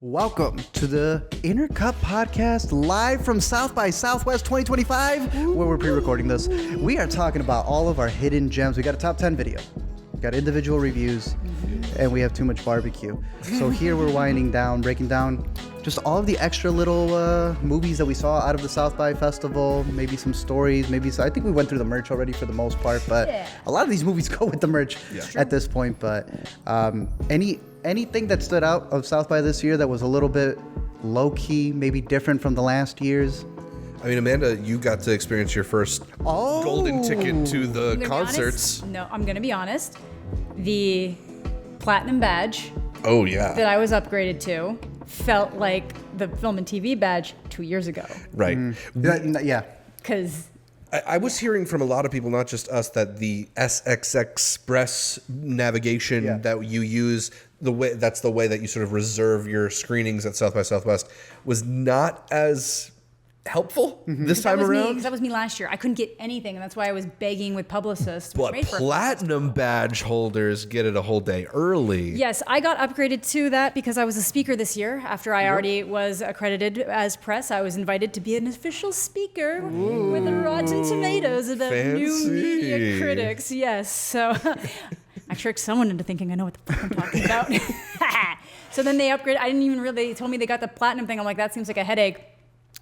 Welcome to the Intercut podcast live from South by Southwest 2025, where we're pre-recording this. We are talking about all of our hidden gems. We got a top 10 video, we got individual reviews, and we have too much barbecue. So here we're winding down, breaking down just all of the extra little movies that we saw out of the South by Festival, maybe some stories, I think we went through the merch already for the most part, but a lot of these movies go with the merch at this point. But anything that stood out of South by this year that was a little bit low-key, maybe different from the last years? I mean, Amanda, you got to experience your first golden ticket to the concerts. I'm going to be honest. The platinum badge that I was upgraded to felt like the film and TV badge 2 years ago. Right. Yeah. Because I was hearing from a lot of people, not just us, that the SXSW navigation that you use, that's the way that you sort of reserve your screenings at South by Southwest, was not as helpful this time around. That was me last year. I couldn't get anything, and that's why I was begging with publicists. But platinum badge holders get it a whole day early. Yes, I got upgraded to that because I was a speaker this year. After I already was accredited as press, I was invited to be an official speaker with the Rotten Tomatoes about new media critics. Yes, so I tricked someone into thinking I know what the fuck I'm talking about. So then they upgraded. I didn't even really. They told me they got the platinum thing. I'm like, that seems like a headache.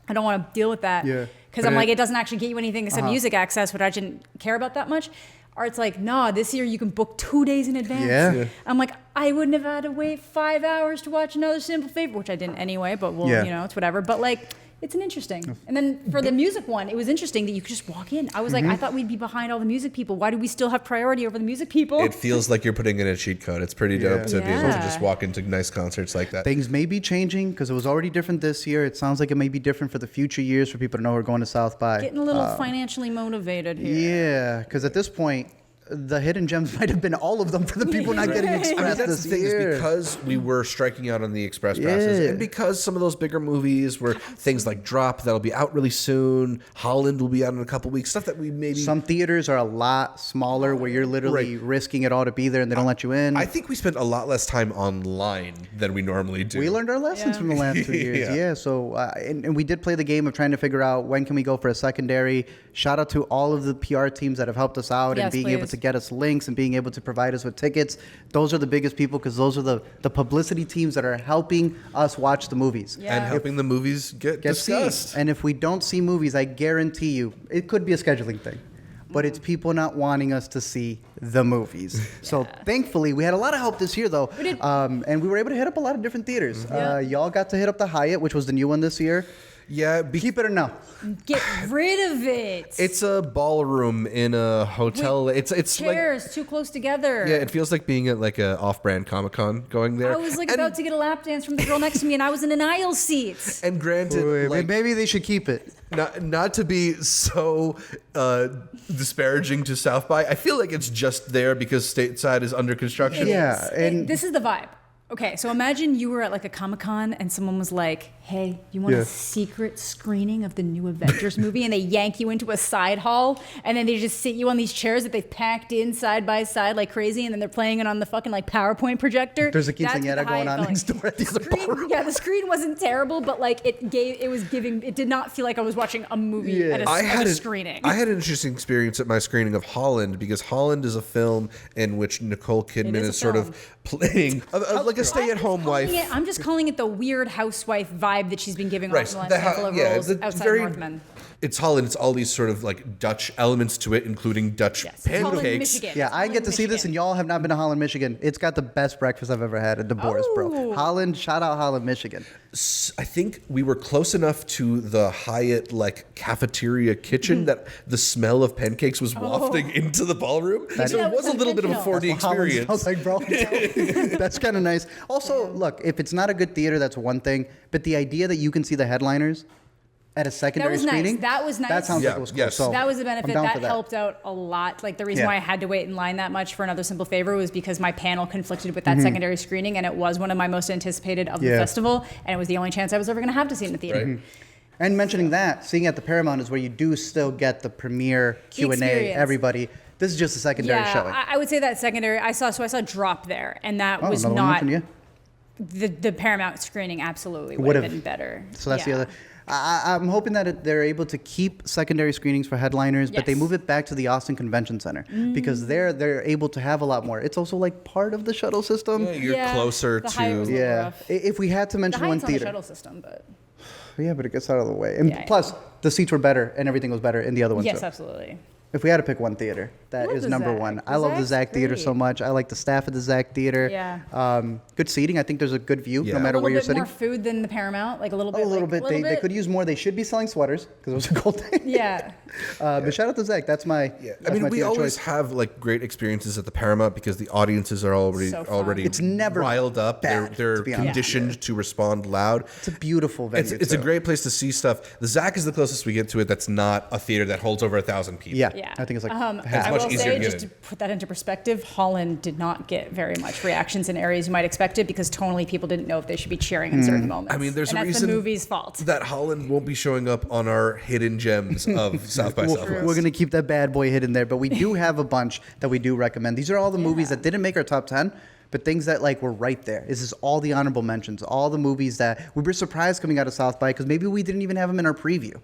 I don't want to deal with that. Because I'm like, it doesn't actually get you anything except music access, which I didn't care about that much. Art's like, nah, this year you can book 2 days in advance. I'm like, I wouldn't have had to wait 5 hours to watch Another Simple Favor, which I didn't anyway, but you know, it's whatever. But like, it's an interesting. And then for the music one, it was interesting that you could just walk in. I was like, I thought we'd be behind all the music people. Why do we still have priority over the music people? It feels like you're putting in a cheat code. It's pretty dope to be able to just walk into nice concerts like that. Things may be changing because it was already different this year. It sounds like it may be different for the future years for people to know who are going to South by. Getting a little financially motivated here. Yeah, because at this point, the hidden gems might have been all of them for the people not getting express that's this the thing year. Is because we were striking out on the express passes, and because some of those bigger movies were things like Drop that'll be out really soon, Holland will be out in a couple weeks, stuff that we maybe... Some theaters are a lot smaller where you're literally risking it all to be there and they don't let you in. I think we spent a lot less time online than we normally do. We learned our lessons from the last 2 years. So and we did play the game of trying to figure out when can we go for a secondary. Shout out to all of the PR teams that have helped us out and being able to get us links and being able to provide us with tickets. Those are the biggest people because those are the publicity teams that are helping us watch the movies. And helping the movies get discussed. Seen. And if we don't see movies, I guarantee you, it could be a scheduling thing. But it's people not wanting us to see the movies. So thankfully, we had a lot of help this year, though. We did. And we were able to hit up a lot of different theaters. Y'all got to hit up the Hyatt, which was the new one this year. Yeah. Keep it or no? Get rid of it. It's a ballroom in a hotel. It's chairs like, too close together. Yeah, it feels like being at like a off-brand Comic-Con going there. I was like about to get a lap dance from the girl next to me, and I was in an aisle seat. And granted, maybe they should keep it. Not to be so disparaging to South by, I feel like it's just there because Stateside is under construction. And this is the vibe. Okay, so imagine you were at like a Comic-Con and someone was like, hey, you want a secret screening of the new Avengers movie? And they yank you into a side hall and then they just sit you on these chairs that they've packed in side by side like crazy and then they're playing it on the fucking like PowerPoint projector. There's a quinceañera going on next door at the other ballroom. Yeah, the screen wasn't terrible, but like it did not feel like I was watching a movie at a screening. I had an interesting experience at my screening of Holland because Holland is a film in which Nicole Kidman is sort of playing like a stay-at-home wife. I'm just calling it the weird housewife vibe that she's been giving off the last handful of roles outside Northman. It's Holland. It's all these sort of like Dutch elements to it, including Dutch pancakes. I get to see this, and y'all have not been to Holland, Michigan. It's got the best breakfast I've ever had at the Boris, bro. Holland, shout out Holland, Michigan. I think we were close enough to the Hyatt like cafeteria kitchen that the smell of pancakes was wafting into the ballroom. So it was a little bit of a 4D experience. I was like, bro, that's kind of nice. Also, look, if it's not a good theater, that's one thing. But the idea that you can see the headliners at a secondary screening. That was nice. That sounds like it was cool. Yes. So that was a benefit. That helped out a lot. Like the reason why I had to wait in line that much for Another Simple Favor was because my panel conflicted with that secondary screening, and it was one of my most anticipated of the festival, and it was the only chance I was ever going to have to see it in the theater. Right. And mentioning that, seeing at the Paramount is where you do still get the premiere Q&A, everybody. This is just a secondary showing. I would say that secondary. I saw Drop there, and that was another not. one from you? the Paramount screening absolutely would have been better. So that's the other. I'm hoping that they're able to keep secondary screenings for headliners, but they move it back to the Austin Convention Center because they're able to have a lot more. It's also like part of the shuttle system. Yeah, you're closer the Hyatt was a to. little rough. If we had to mention The one Hyatt's on the theater. shuttle system, but Yeah, but it gets out of the way. And Yeah, plus, the seats were better and everything was better in the other one yes, too. absolutely. If we had to pick one theater, that love is the number Zach. one. The I love the Zach's Zach Theater so great. much. I like the staff at the Zach Theater. Yeah. Good seating. I think there's a good view Yeah. no matter A where little you're bit sitting. more food than the Paramount, like a little bit. A little bit. They could use more. They should be selling sweaters because it was a cold day. Yeah. But shout out to Zach. That's my. Yeah, That's I mean, my we theater always choice. have like great experiences at the Paramount because the audiences are So fun. already It's never riled up. bad, They're to be honest. conditioned to respond loud. It's a beautiful venue. It's a too. great place to see stuff. The Zach is the closest we get to it. That's not a theater that holds over 1,000 people. Yeah. Yeah. I think it's like I half. much will easier say, to get just in. to put that into perspective, Holland did not get very much reactions in areas you might expect it because tonally people didn't know if they should be cheering in certain moments. I mean, there's and a that's reason the movie's fault. that Holland won't be showing up on our hidden gems of South by Southwest. We're going to keep that bad boy hidden there, but we do have a bunch that we do recommend. These are all the movies that didn't make our top 10, but things that like were right there. This is all the honorable mentions, all the movies that we were surprised coming out of South by because maybe we didn't even have them in our preview.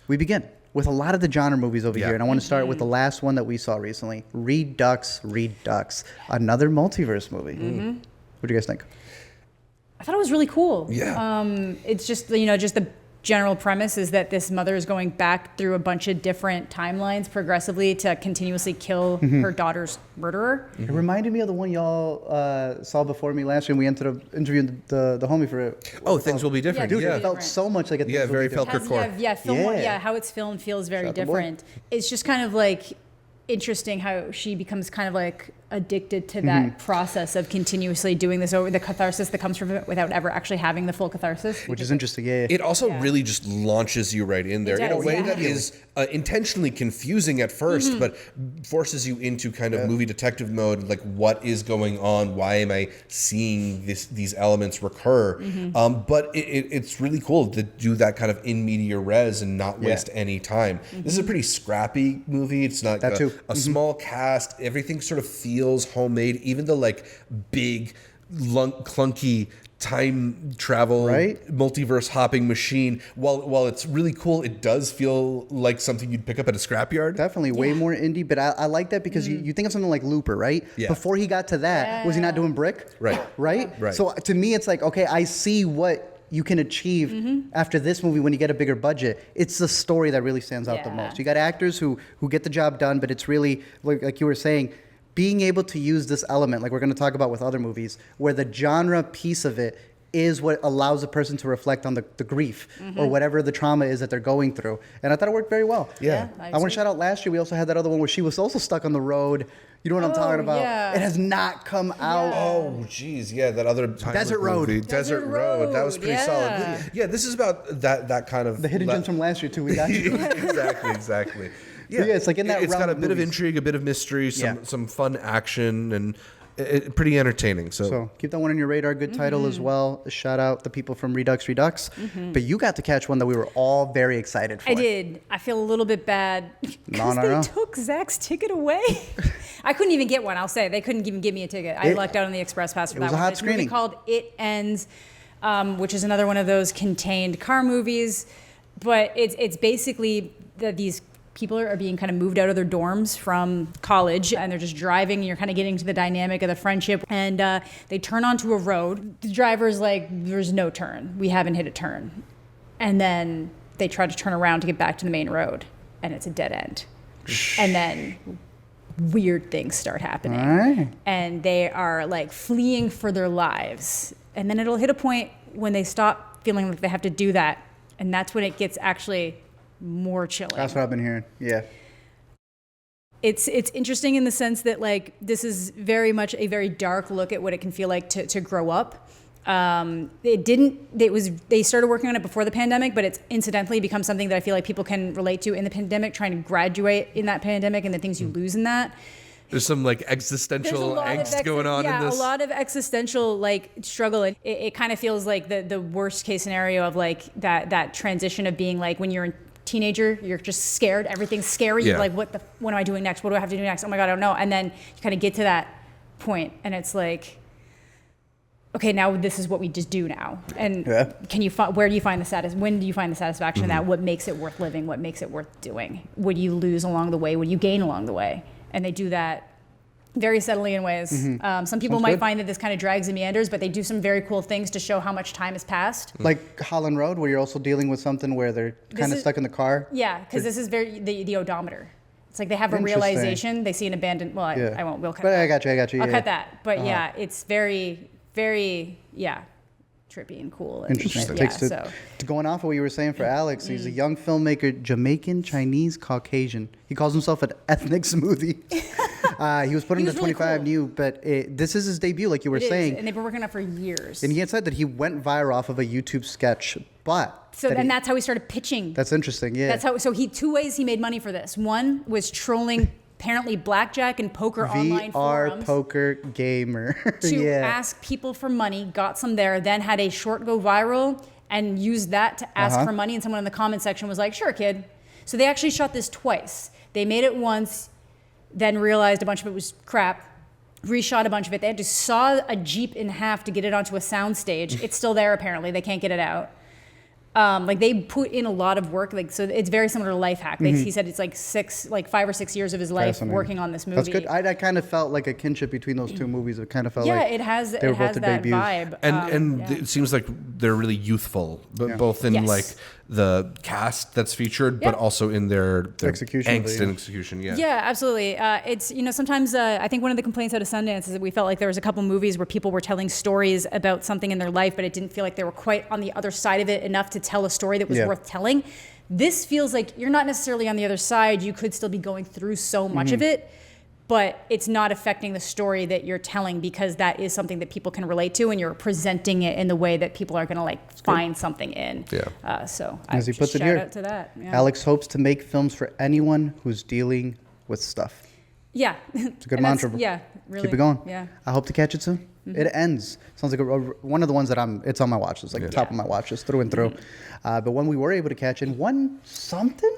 We begin with a lot of the genre movies over Yeah. here, and I want to start with the last one that we saw recently, Redux, another multiverse movie. What do you guys think? I thought it was really cool. Yeah. It's just, just the general premise is that this mother is going back through a bunch of different timelines progressively to continuously kill her daughter's murderer. It reminded me of the one y'all saw before me last year, and we ended up interviewing the homie for it. Oh, things will be different. Yeah, Dude, Yeah, it felt so much like a Yeah, very Things Will Be Felker Different. core. Yeah. How it's filmed feels very Shout out the boy. different. It's just kind of like interesting how she becomes kind of like addicted to that process of continuously doing this over the catharsis that comes from it without ever actually having the full catharsis. Which is interesting, yeah. It also really just launches you right in there in a does, way yeah. that is intentionally confusing at first, but forces you into kind of movie detective mode. Like, what is going on? Why am I seeing these elements recur? But it's really cool to do that kind of in media res and not waste any time. This is a pretty scrappy movie. It's not That too. a small cast. Everything sort of feels homemade. Even the like big, clunky time travel multiverse hopping machine, while it's really cool, it does feel like something you'd pick up at a scrapyard. Definitely way more indie, but I like that because you think of something like Looper, right? Yeah. Before he got to that, was he not doing brick? Right. Right? So to me, it's like, okay, I see what you can achieve after this movie when you get a bigger budget. It's the story that really stands out the Yeah. most. You got actors who get the job done, but it's really, like you were saying, being able to use this element, like we're going to talk about with other movies, where the genre piece of it is what allows a person to reflect on the grief or whatever the trauma is that they're going through. And I thought it worked very well. Yeah. I I want to shout out last year, we also had that other one where she was also stuck on the road. You know what I'm talking about? yeah. It has not come out. Oh, geez, yeah, that other Desert Road. movie, Desert Road. That was pretty yeah. solid. Yeah, this is about that kind of The hidden gems from last year, too. We got you. exactly. Yeah, it's like in that It's realm got a of bit of movies. intrigue, a bit of mystery, some fun action, and pretty entertaining. So keep that one on your radar. Good title as well. Shout out the people from Redux. But you got to catch one that we were all very excited for. I did. I feel a little bit bad because No. they took Zach's ticket away. I couldn't even get one. I'll say they couldn't even give me a ticket. I lucked out on the express pass for that was a one. hot It's a movie screening. called It Ends, which is another one of those contained car movies. But it's basically these people are being kind of moved out of their dorms from college and they're just driving and you're kind of getting to the dynamic of the friendship and they turn onto a road. The driver's like, there's no turn. We haven't hit a turn. And then they try to turn around to get back to the main road and it's a dead end. And then weird things start happening. All right. And they are like fleeing for their lives. And then it'll hit a point when they stop feeling like they have to do that. And that's when it gets actually more chilling. That's what I've been hearing. Yeah. It's interesting in the sense that like this is very much a very dark look at what it can feel like to grow up. They started working on it before the pandemic, but it's incidentally become something that I feel like people can relate to in the pandemic, trying to graduate in that pandemic and the things you lose in that. There's some like existential angst going on in this. A lot of existential like struggle. And it kind of feels like the worst case scenario of like that transition of being like when you're a teenager, you're just scared. Everything's scary. Yeah. You're like, what am I doing next? What do I have to do next? Oh my God, I don't know. And then you kind of get to that point and it's like, okay, now this is what we just do now. And where do you find the when do you find the satisfaction in that? What makes it worth living? What makes it worth doing? Would you lose along the way? Would you gain along the way? And they do that very subtly in ways. Some people might find that this kind of drags and meanders, but they do some very cool things to show how much time has passed. Like Holland Road, where you're also dealing with something where they're kind of stuck in the car. Yeah, because this is the odometer. It's like they have a realization. They see an abandoned. Well, I won't. We'll cut. But that. I got you. I'll cut that. But it's very, very trippy and cool. And Interesting. Yeah, Going off of what you were saying for Alex, he's a young filmmaker, Jamaican, Chinese, Caucasian. He calls himself an ethnic smoothie. He was put into 25 really cool. New, but this is his debut, like you were saying. And they've been working on it for years. And he had said that he went viral off of a YouTube sketch, that's how he started pitching. That's interesting, yeah. That's how. So two ways he made money for this. One was trolling apparently blackjack and poker online forums. VR poker gamer. To ask people for money, got some there, then had a short go viral and used that to ask for money. And someone in the comment section was like, sure, kid. So they actually shot this twice. They made it once, then realized a bunch of it was crap, reshot a bunch of it. They had to saw a Jeep in half to get it onto a sound stage. It's still there, apparently. They can't get it out. They put in a lot of work, so it's very similar to Life Hack. He said it's like 5 or 6 years of his life working on this movie. That's good. I kind of felt like a kinship between those two movies. It kind of felt like it has that debuts. vibe. And it seems like they're really youthful, but both in like the cast that's featured, but also in their execution, angst and execution. Yeah, absolutely. It's sometimes I think one of the complaints out of Sundance is that we felt like there was a couple movies where people were telling stories about something in their life, but it didn't feel like they were quite on the other side of it enough to tell a story that was worth telling. This feels like you're not necessarily on the other side. You could still be going through so much of it, but it's not affecting the story that you're telling because that is something that people can relate to, and you're presenting it in the way that people are going to find something in. Yeah. So as he puts it shout here, out to that. Yeah. Alex hopes to make films for anyone who's dealing with stuff. Yeah. It's a good mantra. Yeah, really. Keep it going. Yeah. I hope to catch it soon. It ends. Sounds like one of the ones that it's on my watch list, like top of my watch list through and through. But one we were able to catch and won something.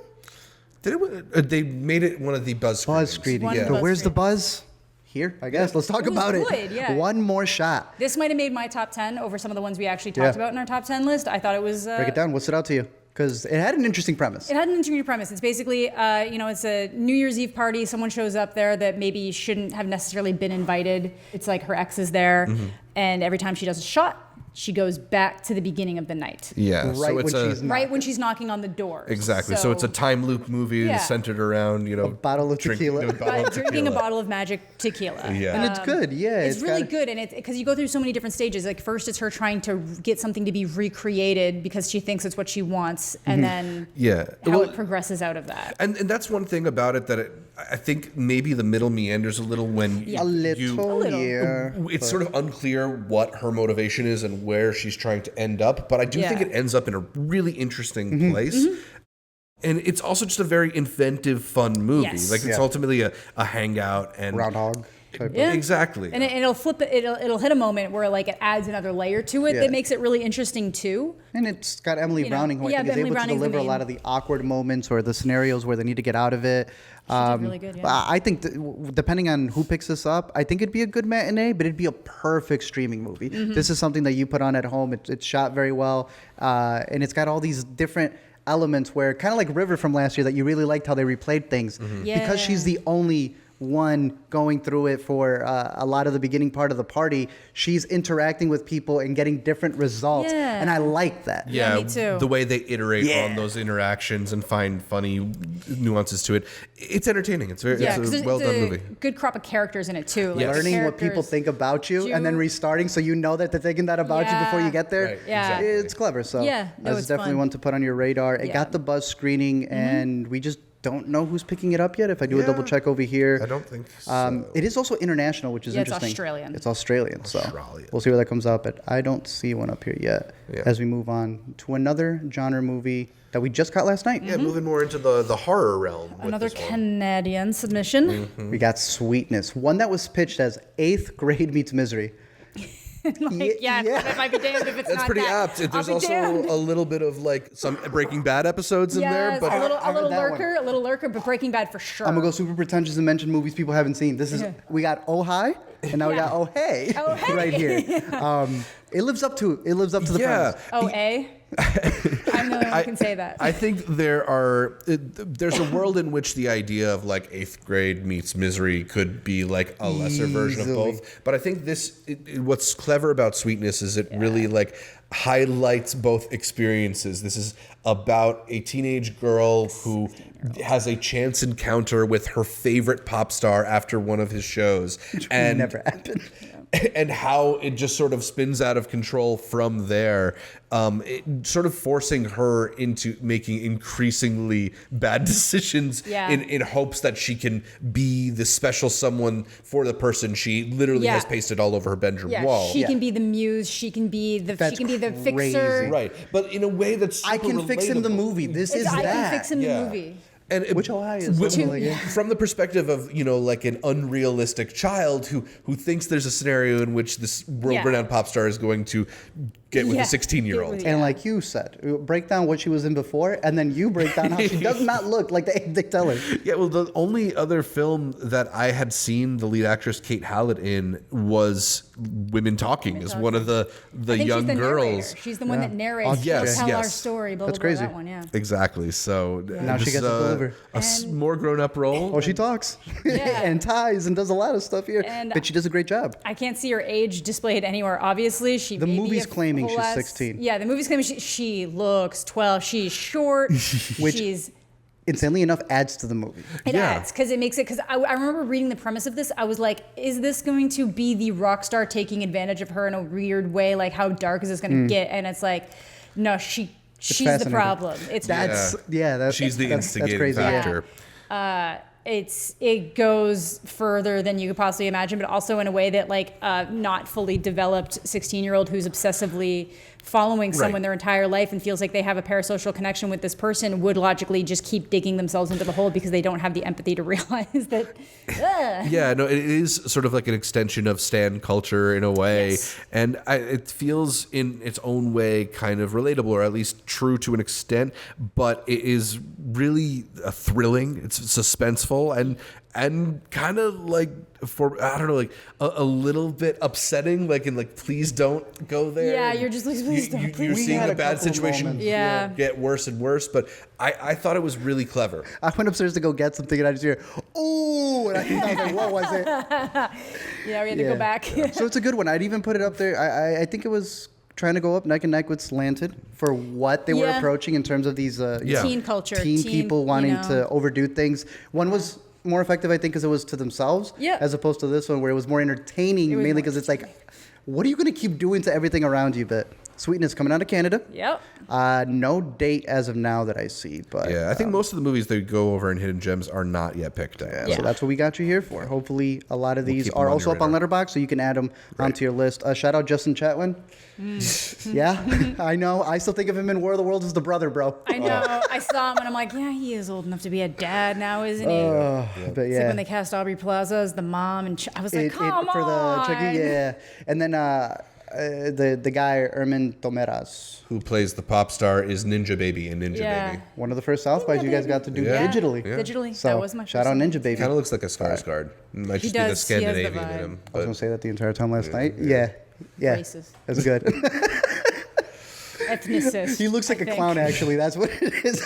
They made it one of the buzz screenings. But where's the buzz? Here, I guess. Let's talk about it. Yeah. One more shot. This might have made my top 10 over some of the ones we actually talked about in our top 10 list. I thought it was... Break it down. What stood out to you? Because it had an interesting premise. It had an interesting premise. It's basically, it's a New Year's Eve party. Someone shows up there that maybe shouldn't have necessarily been invited. It's like her ex is there. And every time she does a shot, she goes back to the beginning of the night. Yeah. Right when she's knocking on the door. Exactly. So it's a time loop movie centered around, a bottle of tequila. Drinking a bottle of magic tequila. Yeah. And it's good. Yeah. It's really good. And because you go through so many different stages. Like first it's her trying to get something to be recreated because she thinks it's what she wants. And then how it progresses out of that. And that's one thing about it that I think maybe the middle meanders a little when it's sort of unclear what her motivation is and where she's trying to end up, but I do think it ends up in a really interesting place. And it's also just a very inventive, fun movie. Like it's ultimately a hangout and Groundhog. Exactly. And it'll flip it. It'll hit a moment where like it adds another layer to it that makes it really interesting too. And it's got Emily Browning, who I think is able to deliver a lot of the awkward moments or the scenarios where they need to get out of it. She did really good. Yeah. I think depending on who picks this up, I think it'd be a good matinee, but it'd be a perfect streaming movie. This is something that you put on at home. It's shot very well, and it's got all these different elements where kind of like River from last year that you really liked how they replayed things because she's the only one going through it for a lot of the beginning part of the party. She's interacting with people and getting different results, and I like that. Yeah, me too. The way they iterate on those interactions and find funny nuances to it. It's entertaining. It's a well done movie. Good crop of characters in it too. Like learning what people think about you and then restarting so you know that they're thinking that about you before you get there. Right, exactly. It's clever. So that's definitely one to put on your radar. It got the buzz screening, and we just don't know who's picking it up yet. If I do a double check over here, I don't think so. It is also international, which is interesting. It's Australian. So we'll see where that comes up. But I don't see one up here yet. As we move on to another genre movie that we just got last night. Yeah, moving more into the horror realm. Another Canadian submission. We got Sweetness, one that was pitched as 8th grade meets Misery. It might be damned if it's That's not pretty that. apt. There's also a little bit of like some Breaking Bad episodes in there, but a little lurker, but Breaking Bad for sure. I'm gonna go super pretentious and mention movies people haven't seen. We got Oh Hi and now we got Oh Hey, right here. It lives up to the premise. Oh, A? I'm the only one who can say that. I think there's a world in which the idea of like 8th grade meets Misery could be like a lesser version of both. But I think what's clever about Sweetness is it really like highlights both experiences. This is about a teenage girl who has a chance encounter with her favorite pop star after one of his shows. Which and never happened. And how it just sort of spins out of control from there, it sort of forcing her into making increasingly bad decisions in hopes that she can be the special someone for the person she literally has pasted all over her bedroom wall. She can be the muse. She can be the fixer. Right, but in a way that's super I can fix him the movie. This is I that. can fix him the movie. And Which Ohio is from the perspective of like an unrealistic child who thinks there's a scenario in which this world-renowned pop star is going to get with a 16-year-old. And like you said, break down what she was in before, and then you break down how she does not look like they tell her. Yeah, well, the only other film that I had seen the lead actress Kate Hallett in was Women Talking, as one of the young girls. Narrator. She's the one that narrates. Yes, Tell yes. our story. Blah, That's blah, blah, crazy. that one, Exactly. So Now she this gets is to deliver. a more grown-up role. Oh, she talks and ties and does a lot of stuff here, And but she does a great job. I can't see her age displayed anywhere. Obviously, The movie's claiming she's 16. Yeah, the movie's claiming she looks 12. She's short. She's Insanely enough, adds to the movie. It adds because it makes it. Because I remember reading the premise of this. I was like, is this going to be the rock star taking advantage of her in a weird way? Like, how dark is this going to get? And it's like, no, she's the problem. It's She's the instigating crazy. factor. It goes further than you could possibly imagine, but also in a way that like not fully developed 16-year-old who's obsessively following someone their entire life and feels like they have a parasocial connection with this person would logically just keep digging themselves into the hole because they don't have the empathy to realize that. Yeah, no, it is sort of like an extension of stan culture in a way, and it feels in its own way kind of relatable, or at least true to an extent. But it is really thrilling. It's suspenseful and kind of like a little bit upsetting. Like please don't go there. Yeah, you're just like, please don't. You're seeing had a a bad couple situation moments. get worse and worse. But I thought it was really clever. I went upstairs to go get something, and I just hear, "Ooh!" And I was like, "What was it?" Yeah, we had to go back. So it's a good one. I'd even put it up there. I think it was trying to go up neck and neck with Slanted for what they were approaching in terms of these Teen culture, teen people wanting to overdo things. One was more effective, I think, because it was to themselves, as opposed to this one where it was more entertaining, mainly because it's like, what are you going to keep doing to everything around you? But Sweetness coming out of Canada. Yep. No date as of now that I see, but I think most of the movies that go over in Hidden Gems are not yet picked up. So that's what we got you here for. Hopefully, a lot of these keep them are on also your up on radar. Letterboxd, so you can add them onto your list. Shout out Justin Chatwin. Yeah, I know. I still think of him in War of the Worlds as the brother, bro. I know. I saw him and I'm like, yeah, he is old enough to be a dad now, isn't he? But It's like yeah, when they cast Aubrey Plaza as the mom, and I was like, come for the on. Chucky, and then the guy Ermin Tomeras, Who plays the pop star is Ninja Baby in Ninja Baby. one of the first South bys you guys got to do digitally. Digitally, So that was my shout first out one. Ninja Baby. Kind of looks like a Skarsgård. Might just be the does. He has the Scandinavian in vibe. him. I was gonna say that the entire time last night. Yeah. Racist. That's good. Ethnicist. He looks like I a think. clown, actually. That's what it is.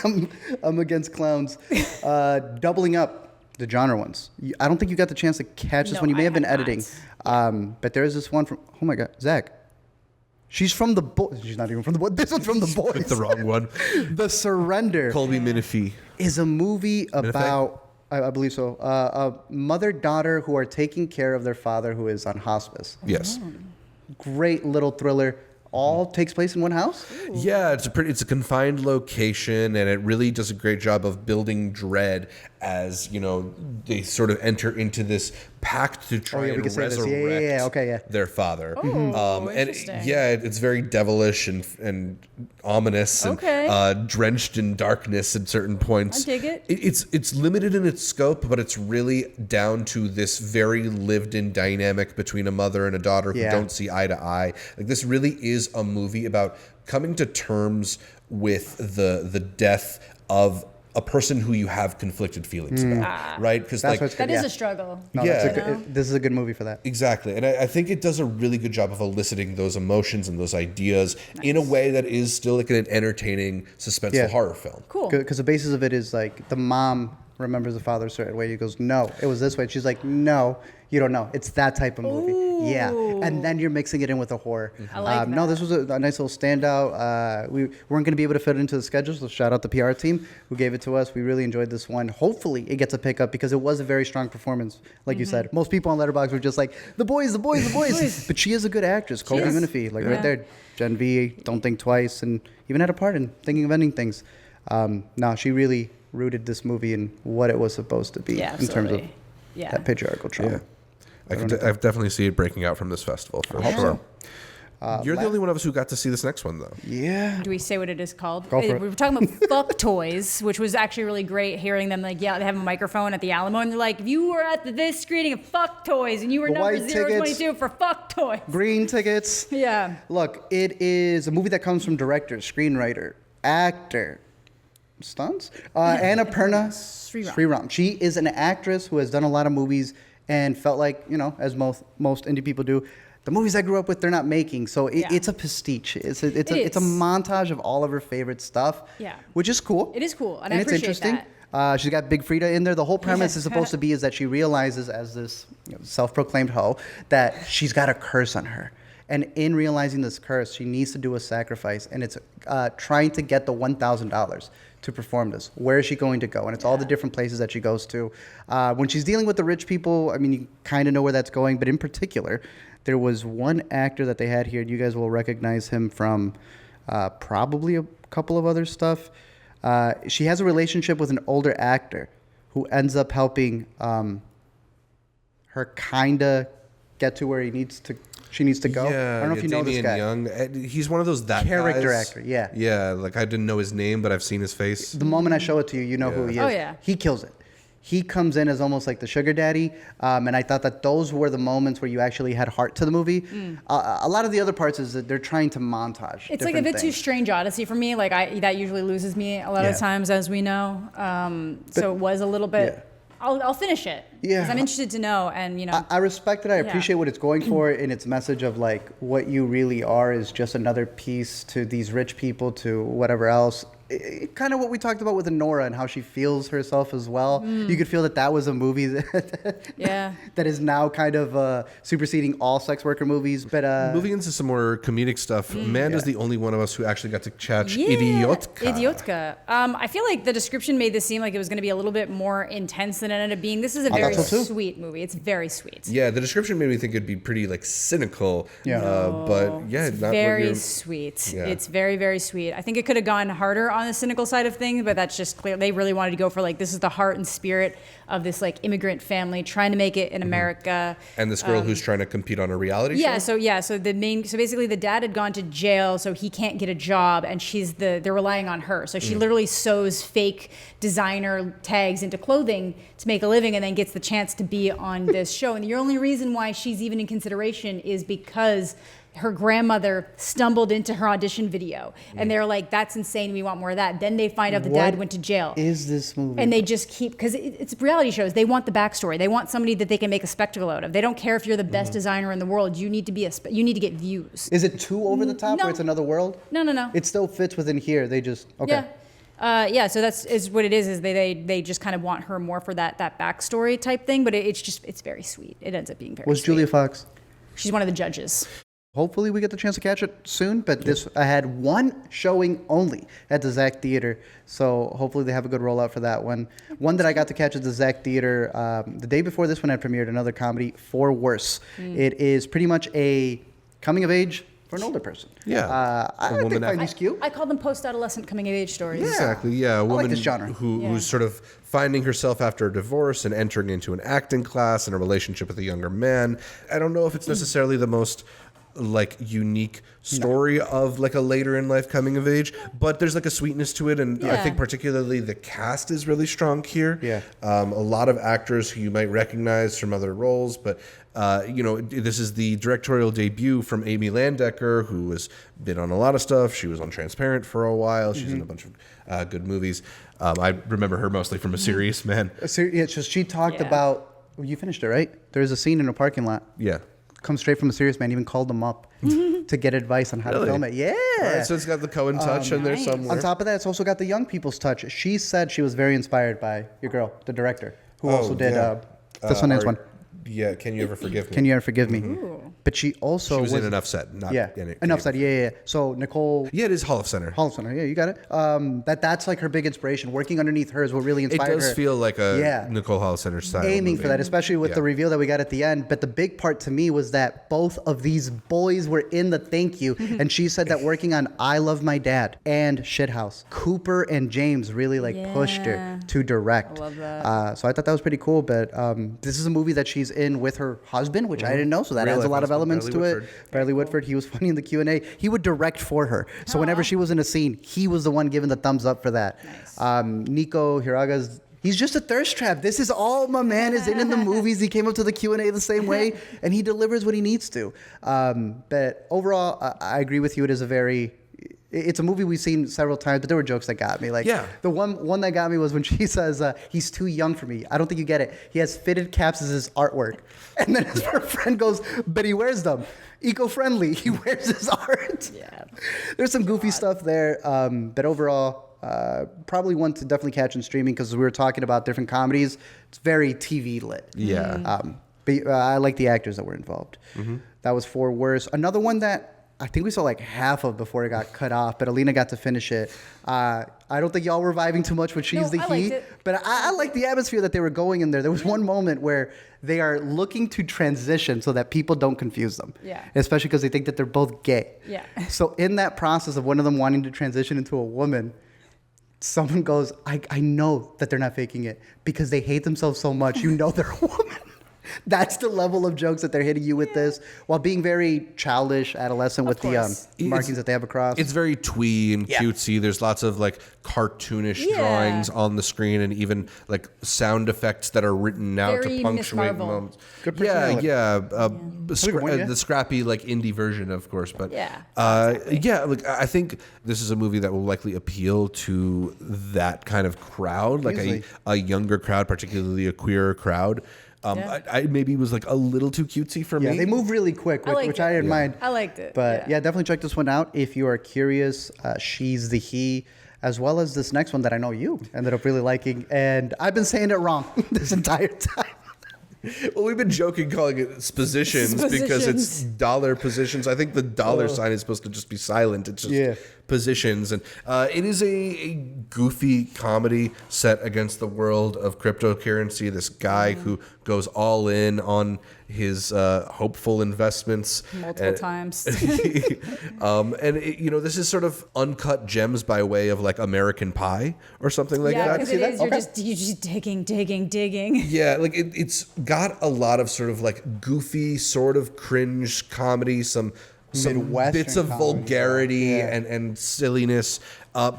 I'm against clowns. Doubling up the genre ones. I don't think you got the chance to catch this No, one. You may I have been have editing. But there is this one from, oh my God, Zach. She's from the boys. She's not even from the boys. This one's from the boys. The wrong one. The Surrender Colby Minifee. is a movie about, I believe so, a mother-daughter who are taking care of their father who is on hospice. Yes. Great little thriller. All takes place in one house? Yeah, it's a confined location, and it really does a great job of building dread as they sort of enter into this pact to try we and can say this. resurrect their father. Oh, And interesting. it's very devilish and ominous and drenched in darkness at certain points. I dig it. It's limited in its scope, but it's really down to this very lived-in dynamic between a mother and a daughter who don't see eye to eye. Like, this really is a movie about coming to terms with the death of a person who you have conflicted feelings about, right? Because like that is a struggle. No, this is a good movie for that. exactly, and I think it does a really good job of eliciting those emotions and those ideas in a way that is still like an entertaining, suspenseful horror film. Cool. Because the basis of it is like the mom remembers the father a certain way. He goes, no, it was this way. She's like, no, you don't know. It's that type of movie. Ooh. Yeah. And then you're mixing it in with a horror. I like No, that. this was a nice little standout. We weren't going to be able to fit it into the schedule, so shout out the PR team who gave it to us. We really enjoyed this one. Hopefully it gets a pickup because it was a very strong performance, like you said. Most people on Letterboxd were just like, the boys. But she is a good actress. Kobe is. Minifee, like right there. Gen V, Don't Think Twice, and even had a part in Thinking of Ending Things. No, she really rooted this movie in what it was supposed to be in terms of that patriarchal trauma. I definitely see it breaking out from this festival for sure. You're the only one of us who got to see this next one, though. Yeah. Do we say what it is called? Go for it. We were talking about Fucktoys, which was actually really great hearing them like, they have a microphone at the Alamo, and they're like, if you were at this screening of Fucktoys and you were The number white 022 for Fucktoys. Green tickets. Yeah. Look, it is a movie that comes from director, screenwriter, actor, stunts, Annapurna Sriram. She is an actress who has done a lot of movies and felt like, as most indie people do, the movies I grew up with, they're not making. So it's a pastiche. It's a montage of all of her favorite stuff, which is cool. It is cool, and I it's appreciate interesting. that. She's got Big Frida in there. The whole premise is supposed to be is that she realizes as this self-proclaimed hoe that she's got a curse on her. And in realizing this curse, she needs to do a sacrifice, and it's trying to get the $1,000 to perform this. Where is she going to go? And it's all the different places that she goes to. When she's dealing with the rich people, I mean, you kind of know where that's going. But in particular, there was one actor that they had here, and you guys will recognize him from probably a couple of other stuff. She has a relationship with an older actor who ends up helping her kind of get to where she needs to go. Yeah, I don't know if you know this guy. Young. He's one of those character guys. actor. Yeah. Yeah, like I didn't know his name, but I've seen his face. The moment I show it to you, you know who he is. Oh, yeah. He kills it. He comes in as almost like the sugar daddy, and I thought that those were the moments where you actually had heart to the movie. A lot of the other parts is that they're trying to montage. It's like a bit too Strange Odyssey for me. Like that usually loses me a lot of times, as we know. So it was a little bit. Yeah. I'll finish it. Yeah. 'Cause I'm interested to know, and I respect it. I appreciate what it's going for in its message of like what you really are is just another piece to these rich people, to whatever else. Kind of what we talked about with Nora and how she feels herself as well. You could feel that was a movie that is now kind of superseding all sex worker movies. But moving into some more comedic stuff, Amanda's the only one of us who actually got to catch Idiotka. Idiotka. I feel like the description made this seem like it was going to be a little bit more intense than it ended up being. This is a very sweet movie. It's very sweet. Yeah, the description made me think it'd be pretty like cynical. Yeah. But yeah, it's not very sweet. Yeah. It's very, very sweet. I think it could have gone harder on the cynical side of things, but that's just clear. They really wanted to go for like, this is the heart and spirit of this like immigrant family trying to make it in America. And this girl who's trying to compete on a reality show? So basically the dad had gone to jail, so he can't get a job, and they're relying on her. So she literally sews fake designer tags into clothing to make a living, and then gets the chance to be on this show. And the only reason why she's even in consideration is because her grandmother stumbled into her audition video, and they're like, that's insane, we want more of that. Then they find out the dad went to jail. Is this movie? And they just keep, because it's reality shows, they want the backstory. They want somebody that they can make a spectacle out of. They don't care if you're the best designer in the world. You need to get views. Is it too over the top where it's another world? No. It still fits within here. They just Yeah. So is what it is they just kind of want her more for that backstory type thing, but it's very sweet. It ends up being very Was sweet. Julia Fox? She's one of the judges. Hopefully we get the chance to catch it soon, but I had one showing only at the Zach Theater, so hopefully they have a good rollout for that one. One that I got to catch at the Zach Theater the day before this one had premiered, another comedy, For Worse. It is pretty much a coming of age for an older person. Yeah. I think find these cute. I call them post-adolescent coming-of-age stories. Exactly, yeah. A woman like this genre. who's sort of finding herself after a divorce and entering into an acting class and a relationship with a younger man. I don't know if it's necessarily the most like unique story of like a later in life coming of age, but there's like a sweetness to it, and I think particularly the cast is really strong here. A lot of actors who you might recognize from other roles, but this is the directorial debut from Amy Landecker, who has been on a lot of stuff. She was on Transparent for a while. She's in a bunch of good movies. I remember her mostly from A Serious Man. She talked about. You finished it, right? There's a scene in a parking lot. Yeah. Comes straight from A Serious Man. Even called them up to get advice on how to film it. Yeah. All right, so it's got the Coen touch in there somewhere. On top of that, it's also got the young people's touch. She said she was very inspired by your girl, the director, who also did this one. Yeah, Can You Ever Forgive Me? Can You Ever Forgive Me? But she also was in Enough Said. Not in it. Enough Said. Yeah. So Nicole. Yeah, it is Hall of Center. Hall of Center. Yeah, you got it. That's like her big inspiration. Working underneath her is what really inspired her. It does feel like a Nicole Hall of Center style. Aiming for that, especially with the reveal that we got at the end. But the big part to me was that both of these boys were in the thank you, and she said that working on I Love My Dad and Shithouse, Cooper and James really pushed her to direct. I love that. So I thought that was pretty cool. But this is a movie that she's in with her husband, which I didn't know. So that adds a lot of elements to it. Bradley Whitford, he was funny in the Q&A. He would direct for her. So whenever she was in a scene, he was the one giving the thumbs up for that. Nice. Nico Hiraga's, he's just a thirst trap. This is all my man is in the movies. He came up to the Q&A the same way, and he delivers what he needs to. But overall, I agree with you. It's a movie we've seen several times, but there were jokes that got me. The one that got me was when she says, he's too young for me. I don't think you get it. He has fitted caps as his artwork. And then her friend goes, but he wears them. Eco-friendly. He wears his art. Yeah. There's some goofy stuff there. But overall, probably one to definitely catch in streaming because we were talking about different comedies. It's very TV lit. Yeah. But I like the actors that were involved. That was For Worse. Another one that I think we saw like half of before it got cut off, but Alina got to finish it. I don't think y'all were vibing too much with She's the He, but I like the atmosphere that they were going in there. There was one moment where they are looking to transition so that people don't confuse them. Yeah. Especially because they think that they're both gay. Yeah. So in that process of one of them wanting to transition into a woman, someone goes, I know that they're not faking it because they hate themselves so much. You know they're a woman. That's the level of jokes that they're hitting you with this, while being very childish, adolescent with the markings that they have across. It's very twee and cutesy. There's lots of like cartoonish drawings on the screen, and even like sound effects that are written out to punctuate moments. Good the scrappy like indie version, of course, but look, I think this is a movie that will likely appeal to that kind of crowd, like a younger crowd, particularly a queer crowd. I maybe was like a little too cutesy for me. Yeah, they move really quick, which I didn't mind. I liked it. But definitely check this one out if you are curious. She's the He, as well as this next one that I know you ended up really liking. And I've been saying it wrong this entire time. Well, we've been joking calling it Spositions because it's dollar positions. I think the dollar sign is supposed to just be silent. It's just positions. And it is a goofy comedy set against the world of cryptocurrency. This guy who goes all in on his hopeful investments. Multiple times. This is sort of uncut gems by way of like American Pie or something like that. Yeah, because it is. You're just digging. Yeah, like it's got a lot of sort of like goofy, sort of cringe comedy, some bits of vulgarity and silliness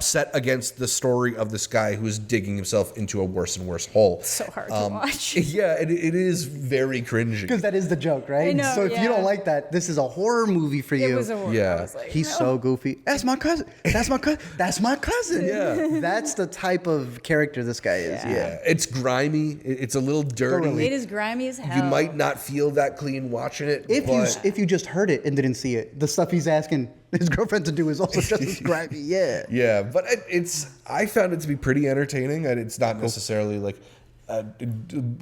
set against the story of this guy who is digging himself into a worse and worse hole. It's so hard to watch. Yeah, and it is very cringy. Because that is the joke, right? I know, so if you don't like that, this is a horror movie for you. It was a horror. Yeah. He's so goofy. That's my cousin. That's my cousin. That's my cousin. Yeah. That's the type of character this guy is. Yeah. It's grimy. It's a little dirty. It is grimy as hell. You might not feel that clean watching it. If you just heard it and didn't see it, the stuff he's asking his girlfriend to do is also just as grimy. Yeah, but I found it to be pretty entertaining, and it's not necessarily like a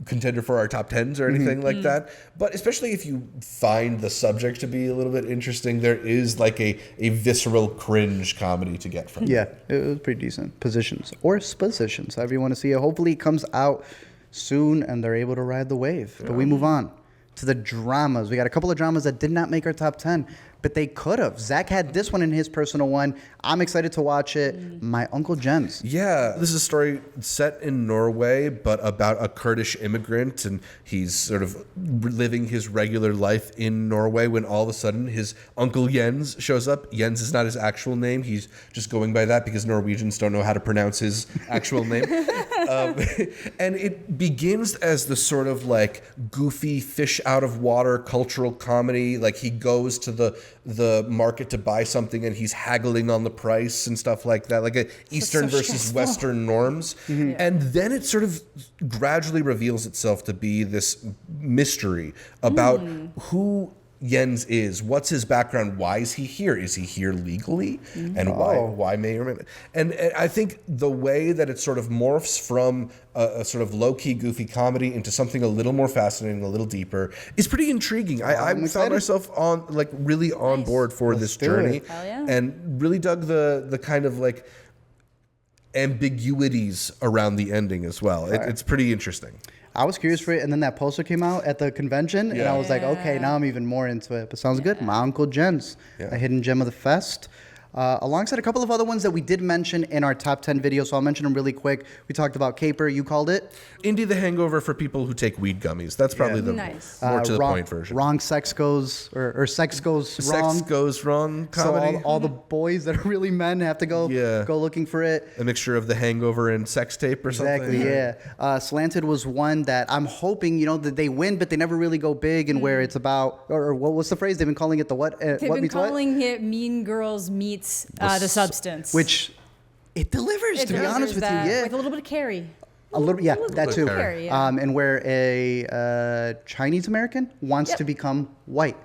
contender for our top 10s or anything like that. But especially if you find the subject to be a little bit interesting, there is like a visceral cringe comedy to get from it. Yeah, it was pretty decent. Positions or Spositions, however you want to see it. Hopefully it comes out soon and they're able to ride the wave. But we move on to the dramas. We got a couple of dramas that did not make our top 10, but they could have. Zach had this one in his personal one. I'm excited to watch it. My Uncle Gems. Yeah, this is a story set in Norway, but about a Kurdish immigrant, and he's sort of living his regular life in Norway when all of a sudden his Uncle Jens shows up. Jens is not his actual name. He's just going by that because Norwegians don't know how to pronounce his actual name. And it begins as the sort of like goofy fish out of water cultural comedy. Like he goes to the market to buy something and he's haggling on the price and stuff like that, like a Eastern versus stressful. Western norms. And then it sort of gradually reveals itself to be this mystery about who Jens is, what's his background, why is he here? Is he here legally? And why may or may not? And I think the way that it sort of morphs from a sort of low-key, goofy comedy into something a little more fascinating, a little deeper, is pretty intriguing. I found myself really on board for this journey, and really dug the kind of like ambiguities around the ending as well. It's pretty interesting. I was curious for it, and then that poster came out at the convention, and I was like, okay, now I'm even more into it. But sounds good. My Uncle Jens, a hidden gem of the fest. Alongside a couple of other ones that we did mention in our top 10 video, so I'll mention them really quick. We talked about Caper, you called it. Indie the Hangover for people who take weed gummies. That's probably the more to the point version. Wrong sex goes, or sex goes wrong. Sex goes wrong comedy. So all the boys that are really men have to go looking for it. A mixture of The Hangover and Sex Tape or something. Exactly, yeah. Slanted was one that I'm hoping, that they win, but they never really go big, and where it's about, or what was the phrase? They've been calling it the what? They've been calling it Mean Girls Meets the Substance. Which it delivers, to be honest with you. Yeah. With a little bit of Carrie. A little, that too. Carrie, yeah. And where a Chinese American wants to become white,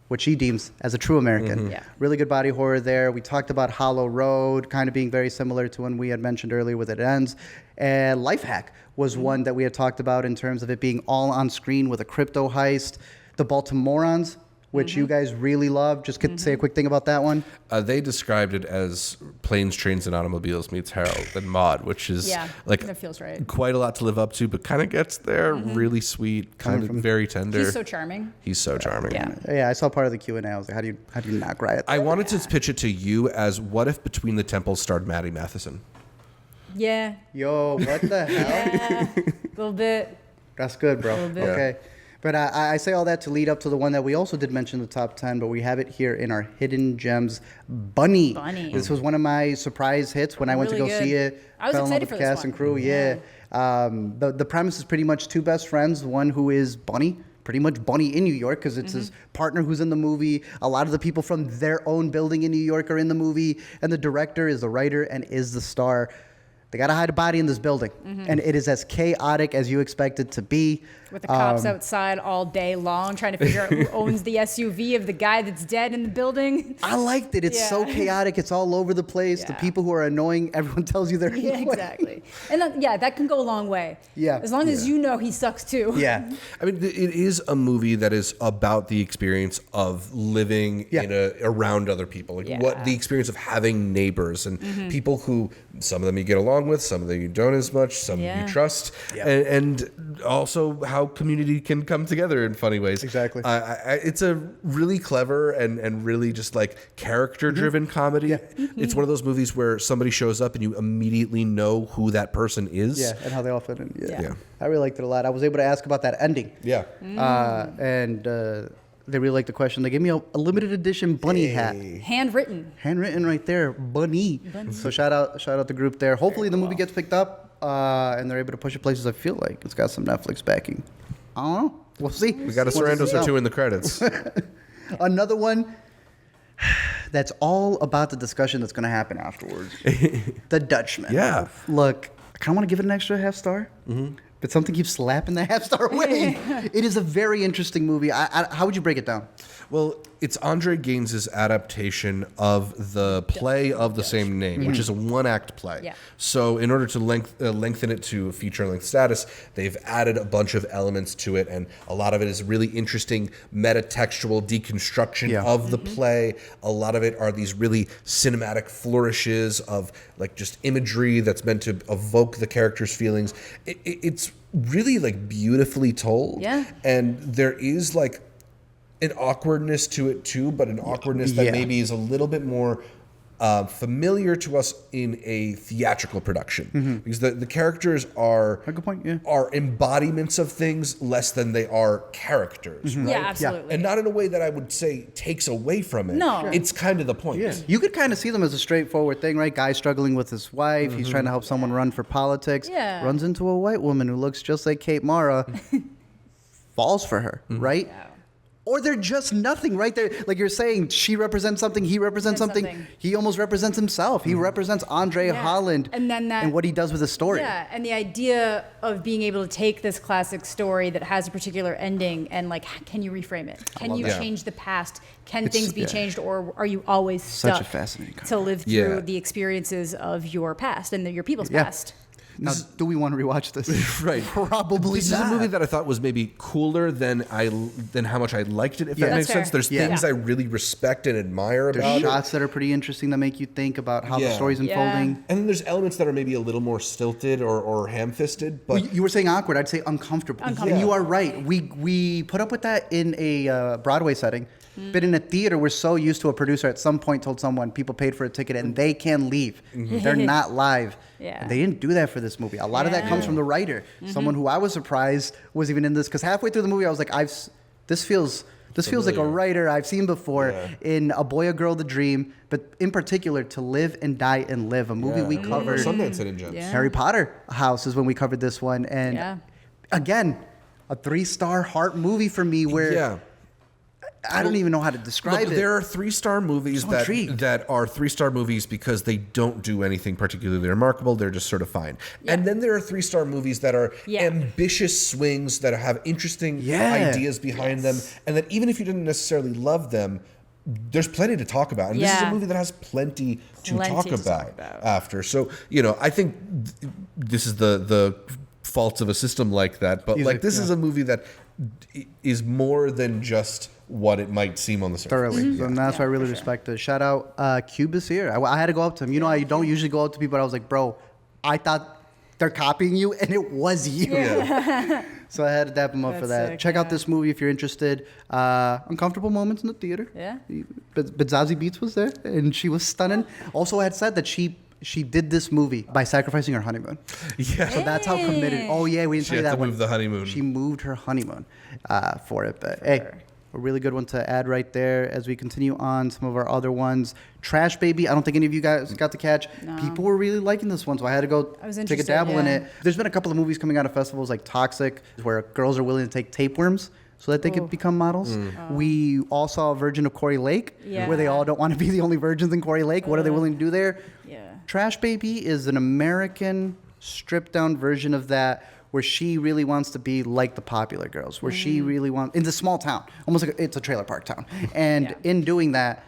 which he deems as a true American. Yeah. Really good body horror there. We talked about Hollow Road, kind of being very similar to one we had mentioned earlier with It Ends. And Life Hack was one that we had talked about in terms of it being all on screen with a crypto heist. The Baltimoreans, which you guys really love. Just could say a quick thing about that one. They described it as Planes, Trains, and Automobiles meets Harold and Maude, which is that feels right. Quite a lot to live up to, but kind of gets there. Really sweet, kind of very tender. He's so charming. He's so charming. Yeah, I saw part of the Q&A. I was like, how do you not cry at that? I wanted to pitch it to you as what if Between the Temples starred Maddie Matheson? Yeah. Yo, what the hell? Yeah. A little bit. That's good, bro. A little bit. Okay. But I say all that to lead up to the one that we also did mention in the top 10, but we have it here in our Hidden Gems, Bunny. This was one of my surprise hits when I went to go see it. I was excited for this cast one. and crew, the premise is pretty much two best friends, one who is Bunny, pretty much Bunny in New York because it's his partner who's in the movie. A lot of the people from their own building in New York are in the movie, and the director is the writer and is the star. They got to hide a body in this building, and it is as chaotic as you expect it to be. With the cops outside all day long trying to figure out who owns the SUV of the guy that's dead in the building. I liked it. It's so chaotic. It's all over the place. The people who are annoying, everyone tells you they're annoying. Exactly. And that can go a long way. Yeah. As long as you know he sucks too. Yeah. I mean, it is a movie that is about the experience of living around other people. Like what the experience of having neighbors and people who, some of them you get along with, some of them you don't as much, some you trust, and also how community can come together in funny ways. Exactly. It's a really clever and really just like character-driven comedy. Yeah. It's one of those movies where somebody shows up and you immediately know who that person is. Yeah, and how they all fit in. Yeah. I really liked it a lot. I was able to ask about that ending. Yeah. And they really liked the question. They gave me a limited edition bunny hat. Handwritten right there. Bunny. So shout out the group there. Hopefully the movie gets picked up and they're able to push it places. I feel like it's got some Netflix backing. I don't know. We'll see. We got a Sarandos or two in the credits. Another one that's all about the discussion that's going to happen afterwards. The Dutchman. Yeah. Look, I kind of want to give it an extra half star. But something keeps slapping the half-star away. It is a very interesting movie. How would you break it down? Well, it's Andre Gaines's adaptation of the play of the same name, which is a one-act play. Yeah. So in order to lengthen it to feature-length status, they've added a bunch of elements to it, and a lot of it is really interesting metatextual deconstruction of the play. A lot of it are these really cinematic flourishes of like just imagery that's meant to evoke the characters' feelings. It's really like beautifully told. Yeah. And there is like an awkwardness to it too, but an awkwardness that maybe is a little bit more familiar to us in a theatrical production, because the characters are A good point, yeah. are embodiments of things less than they are characters, right? Yeah, absolutely. And not in a way that I would say takes away from it. No. Sure. It's kind of the point. Yeah. You could kind of see them as a straightforward thing, right? Guy struggling with his wife. He's trying to help someone run for politics. Yeah. Runs into a white woman who looks just like Kate Mara. Falls for her, right? Yeah. Or they're just nothing, right? There, like you're saying, she represents something, he represents something. Something. He almost represents himself. He represents Andre Holland And then and what he does with the story. Yeah, and the idea of being able to take this classic story that has a particular ending and like, can you reframe it? Can you that. change the past? Can things be changed, or are you always Such a stuck fascinating concept. to live through Yeah. the experiences of your past and your people's Yeah. past? Now, do we want to rewatch this? Right. Probably This not. is a movie that I thought was maybe cooler than how much I liked it, if Yeah. that makes That's fair. sense. There's Yeah. things I really respect and admire There's about shots that are pretty interesting that make you think about how the Yeah. story's unfolding. Yeah. And then there's elements that are maybe a little more stilted or ham-fisted, but Well, you were saying awkward. I'd say uncomfortable. Uncomfortable. And you are right. We put up with that in a Broadway setting. But in a theater, we're so used to a producer at some point told someone people paid for a ticket and they can leave. They're not live. Yeah. And they didn't do that for this movie. A lot of that comes from the writer. Someone who I was surprised was even in this, because halfway through the movie I was like, this feels like a writer I've seen before in A Boy, a Girl, The Dream, but in particular To Live and Die and Live, a movie we covered. Sundance Hidden Gems. Yeah. Harry Potter House is when we covered this one, and again, a 3-star heart movie for me where I don't even know how to describe Look, it. there are 3-star movies So intrigued. that are 3-star movies because they don't do anything particularly remarkable. They're just sort of fine. And then there are 3-star movies that are ambitious swings that have interesting ideas behind them, and that even if you didn't necessarily love them, there's plenty to talk about. And this is a movie that has plenty to talk about after. So, I think this is the faults of a system like that. But this is a movie that is more than just what it might seem on the surface. Thoroughly. And that's why I really respect it. Shout out Cubis here. I had to go up to him. I don't usually go up to people, but I was like, bro, I thought they're copying you, and it was you. So I had to dap him up for that. Sick, Check out this movie if you're interested. Uncomfortable moments in the theater. Yeah. But Zazie Beetz was there, and she was stunning. Also, I had said that she did this movie by sacrificing her honeymoon. Yeah. So that's how committed. Oh, yeah, we didn't tell you had that to one. move the honeymoon. She moved her honeymoon for it. But hey, a really good one to add right there as we continue on some of our other ones. Trash Baby, I don't think any of you guys got to catch. No. People were really liking this one, so I had to go take a interested, dabble in yeah. it. There's been a couple of movies coming out of festivals like Toxic, where girls are willing to take tapeworms so that they could become models. We all saw a Virgin of Quarry Lake, where they all don't want to be the only virgins in Quarry Lake. What are they willing to do there? Yeah. Trash Baby is an American stripped-down version of that, where she really wants to be like the popular girls, where she really wants, in the small town, almost like it's a trailer park town. And in doing that,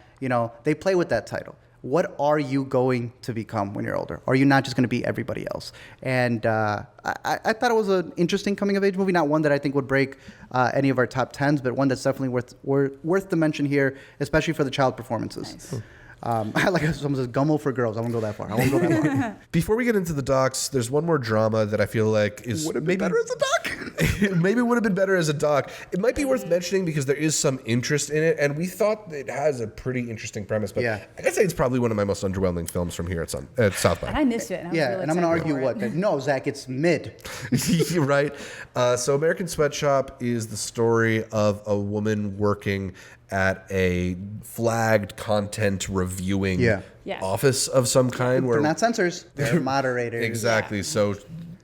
they play with that title. What are you going to become when you're older? Are you not just going to be everybody else? And I thought it was an interesting coming-of-age movie, not one that I think would break any of our top 10s, but one that's definitely worth the mention here, especially for the child performances. Nice. Like someone says, Gummel for girls. I won't go that far. Before we get into the docs, there's one more drama that I feel like is Would have been better as a doc. maybe would have been better as a doc. It might be worth mentioning because there is some interest in it, and we thought it has a pretty interesting premise. But I gotta say it's probably one of my most underwhelming films from here at South by. And I missed it. And I was really And I'm going to excited argue for it. No, Zach, it's mid. Right. So American Sweatshop is the story of a woman working at a flagged content reviewing office of some kind. They're not censors. They're moderators. Exactly. So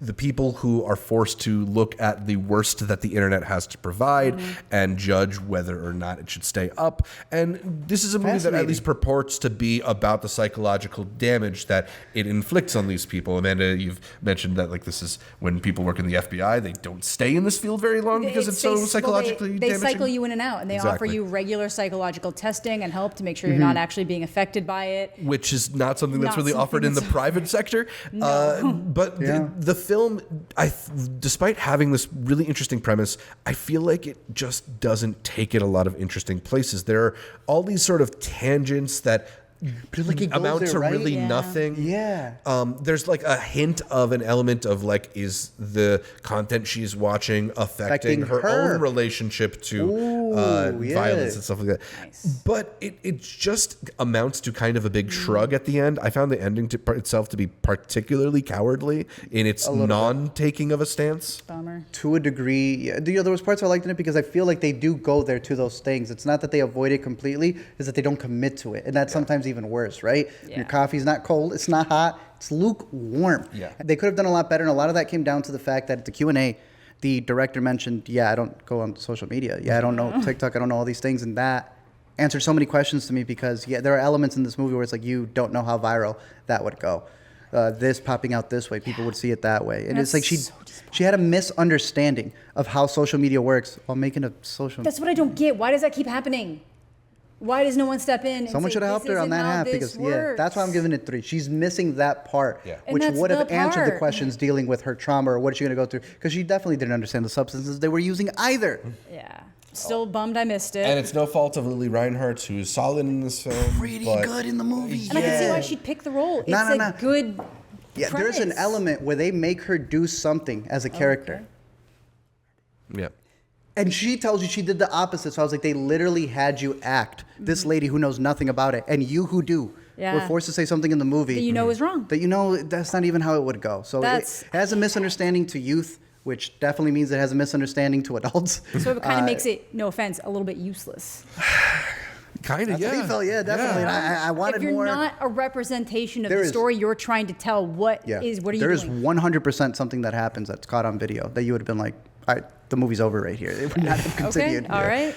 the people who are forced to look at the worst that the internet has to provide and judge whether or not it should stay up. And this is a movie that at least purports to be about the psychological damage that it inflicts on these people. Amanda, you've mentioned that this is when people work in the FBI, they don't stay in this field very long because it's so psychologically they damaging. cycle you in and out, and they offer you regular psychological testing and help to make sure you're not actually being affected by it. Which is not something that's Not really offered in the something private sector. But the film, despite having this really interesting premise, I feel like it just doesn't take it a lot of interesting places. There are all these sort of tangents that But like it goes amount there, to right? really Yeah. nothing. Yeah. There's like a hint of an element of like, is the content she's watching affecting her own relationship to violence and stuff like that. Nice. But it just amounts to kind of a big shrug at the end. I found the ending itself to be particularly cowardly in its non-taking of a stance. Bummer. To a degree, yeah. There was parts I liked in it because I feel like they do go there to those things. It's not that they avoid it completely, it's that they don't commit to it. And that's sometimes even worse, right? Yeah. Your coffee's not cold, it's not hot, it's lukewarm. Yeah. They could have done a lot better, and a lot of that came down to the fact that at the Q&A, the director mentioned, I don't go on social media. I don't know TikTok, I don't know all these things, and that answered so many questions to me because, there are elements in this movie where it's like you don't know how viral that would go. This popping out this way, people would see it that way. And it's like she had a misunderstanding of how social media works while making a social... That's what I don't get. Why does that keep happening? Why does no one step in? Someone should have helped her on that half because that's why I'm giving it 3. She's missing that part, which And would have that's the answered the part. questions dealing with her trauma or what is she going to go through, because she definitely didn't understand the substances they were using either. Yeah. Still bummed I missed it. And it's no fault of Lily Reinhardt, who's solid in this film. Pretty good in the movie. and I can see why she'd pick the role. It's No. a good There's an premise. element where they make her do something as a character. Yeah. And she tells you she did the opposite. So I was like, they literally had you act. This lady who knows nothing about it, and you who do, were forced to say something in the movie That you know is wrong. that you know that's not even how it would go. So it has a misunderstanding to youth, which definitely means it has a misunderstanding to adults. So it kind of makes it, no offense, a little bit useless. Kind of, That's what he felt, definitely. Yeah. I wanted If you're more. not a representation of There the is- story you're trying to tell, what are you There doing? is 100% something that happens that's caught on video that you would have been like, all right, the movie's over right here. It would not have continued. Okay, all right.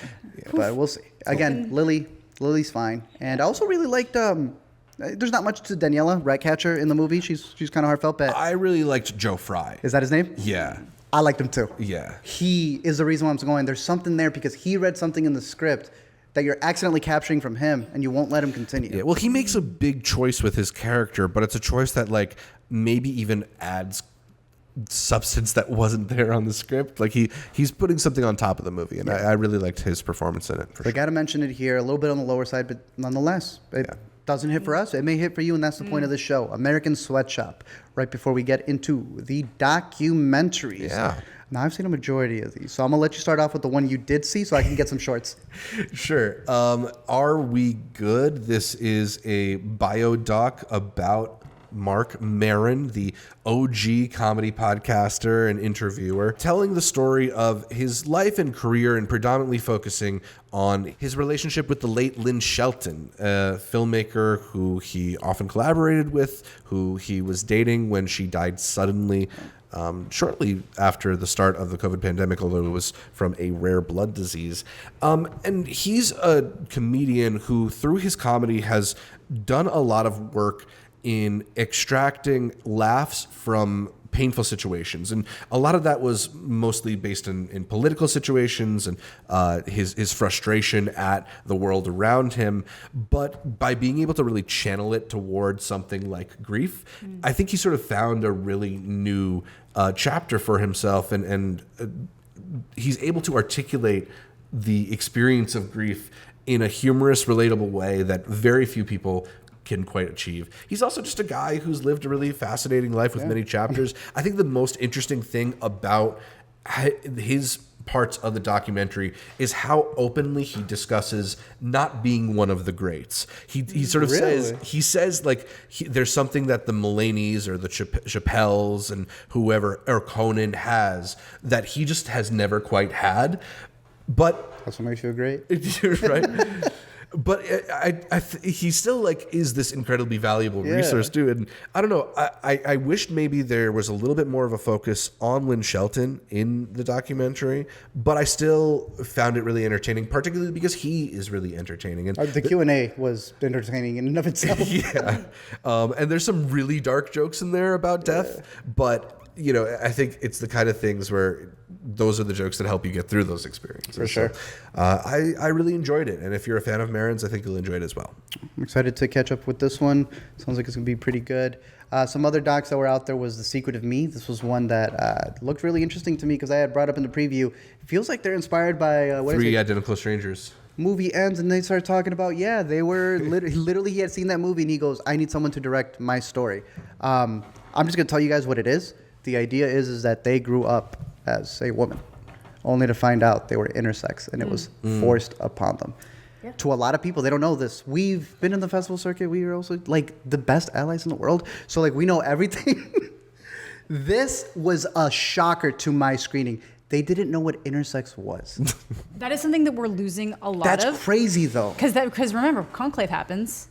But we'll see. Again, Lily's fine. And I also really liked, there's not much to Daniela Ratcatcher in the movie. She's kind of heartfelt, but I really liked Joe Fry. is that his name? Yeah. I liked him too. Yeah. He is the reason why I'm going. There's something there because he read something in the script that you're accidentally capturing from him and you won't let him continue. Yeah, well, he makes a big choice with his character, but it's a choice that like maybe even adds substance that wasn't there on the script. Like he's putting something on top of the movie, and I really liked his performance in it. For I got to mention it here, a little bit on the lower side, but nonetheless, it doesn't hit for us. It may hit for you, and that's the point of this show. American Sweatshop, right before we get into the documentaries. Yeah. Now, I've seen a majority of these, so I'm going to let you start off with the one you did see so I can get some shorts. Sure. Are We Good? This is a biodoc about Mark Maron, the OG comedy podcaster and interviewer, telling the story of his life and career and predominantly focusing on his relationship with the late Lynn Shelton, a filmmaker who he often collaborated with, who he was dating when she died suddenly shortly after the start of the COVID pandemic, although it was from a rare blood disease. And he's a comedian who, through his comedy, has done a lot of work in extracting laughs from painful situations. And a lot of that was mostly based in political situations and his frustration at the world around him. But by being able to really channel it towards something like grief, I think he sort of found a really new chapter for himself. And he's able to articulate the experience of grief in a humorous, relatable way that very few people can quite achieve. He's also just a guy who's lived a really fascinating life with many chapters. I think the most interesting thing about his parts of the documentary is how openly he discusses not being one of the greats. He sort of says like there's something that the Mulaney's or the Chappelles and whoever or Conan has that he just has never quite had. But That's what makes you great. right. But he still like is this incredibly valuable resource too, and I don't know. I wish maybe there was a little bit more of a focus on Lynn Shelton in the documentary, but I still found it really entertaining, particularly because he is really entertaining. And The Q&A was entertaining in and of itself. and there's some really dark jokes in there about death, but you know, I think it's the kind of things where those are the jokes that help you get through those experiences. For sure. So, I really enjoyed it. And if you're a fan of Maron's, I think you'll enjoy it as well. I'm excited to catch up with this one. Sounds like it's going to be pretty good. Some other docs that were out there was The Secret of Me. This was one that looked really interesting to me because I had brought up in the preview. It feels like they're inspired by... Three Identical Strangers. movie ends and they start talking about, they were literally, he had seen that movie and he goes, I need someone to direct my story. I'm just going to tell you guys what it is. The idea is that they grew up as a woman, only to find out they were intersex, and it was forced upon them. Yeah. To a lot of people, they don't know this. We've been in the festival circuit. We are also like the best allies in the world. So like we know everything. This was a shocker to my screening. They didn't know what intersex was. That is something that we're losing a lot of. That's crazy though. Because remember, Conclave happens.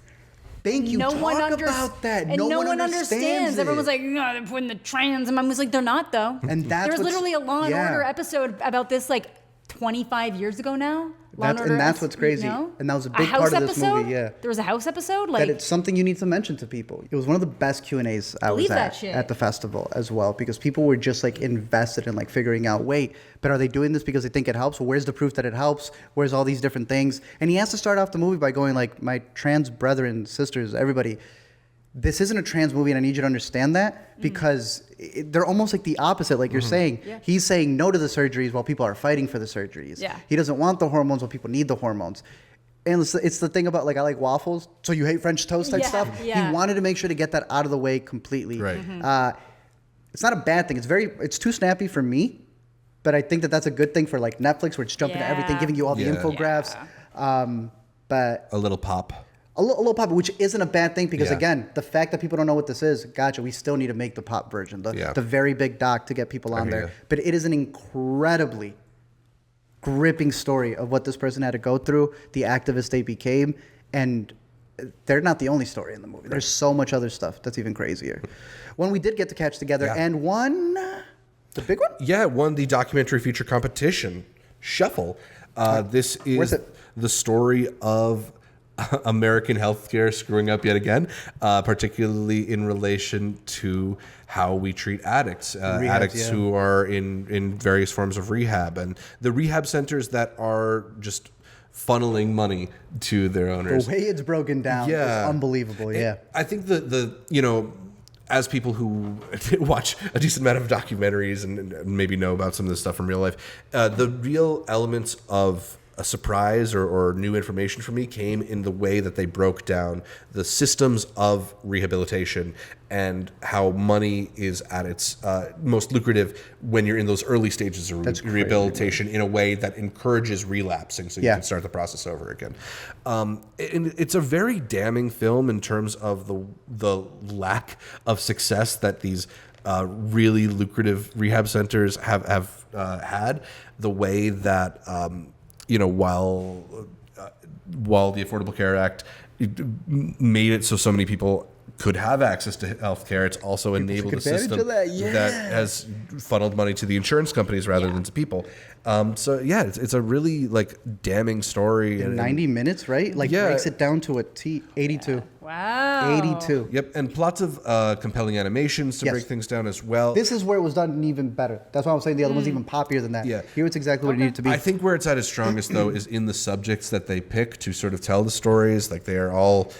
Thank you. Talk about that. And no one understands. Everyone's like, no, they're putting the trans. And I was like, they're not though. And that's there was literally a Law and Order episode about this like 25 years ago now. That's what's crazy. And that was a big part of this movie. Yeah, there was a house episode. That it's something you need to mention to people. It was one of the best Q&As I was at the festival as well, because people were just like invested in like figuring out, wait, but are they doing this because they think it helps? Well, where's the proof that it helps? Where's all these different things? And he has to start off the movie by going like, my trans brethren, sisters, everybody, this isn't a trans movie, and I need you to understand that, because they're almost like the opposite. Like you're saying, he's saying no to the surgeries while people are fighting for the surgeries. Yeah. He doesn't want the hormones while people need the hormones. And it's the thing about like, I like waffles, so you hate French toast type stuff. Yeah. He wanted to make sure to get that out of the way completely. Right. It's not a bad thing. It's too snappy for me, but I think that's a good thing for like Netflix, where it's jumping to everything, giving you all the infographics. But a little pop. A little pop, which isn't a bad thing, because again, the fact that people don't know what this is, gotcha, we still need to make the pop version, the very big doc to get people on there. But it is an incredibly gripping story of what this person had to go through, the activist they became, and they're not the only story in the movie. There's so much other stuff that's even crazier. When we did get to catch together and won the big one? Yeah, won the documentary feature competition, Shuffle. This is the story of American healthcare screwing up yet again, particularly in relation to how we treat addicts, who are in various forms of rehab, and the rehab centers that are just funneling money to their owners. The way it's broken down is unbelievable. I think as people who watch a decent amount of documentaries and maybe know about some of this stuff from real life, the real elements of a surprise or new information for me came in the way that they broke down the systems of rehabilitation and how money is at its most lucrative when you're in those early stages of rehabilitation, in a way that encourages relapsing, so you can start the process over again. And it's a very damning film in terms of the lack of success that these really lucrative rehab centers have had. The way that while the Affordable Care Act made it so many people could have access to health care, it's also enabled a system that has funneled money to the insurance companies rather than to people. It's a really like damning story. In 90 minutes, right? Breaks it down to a T. 82. Yeah. Wow. 82. Yep, and lots of compelling animations to break things down as well. This is where it was done even better. That's why I'm saying the other one's even poppier than that. Yeah. Here it's exactly what it needed to be. I think where it's at its strongest, though, is in the subjects that they pick to sort of tell the stories. Like, they are all,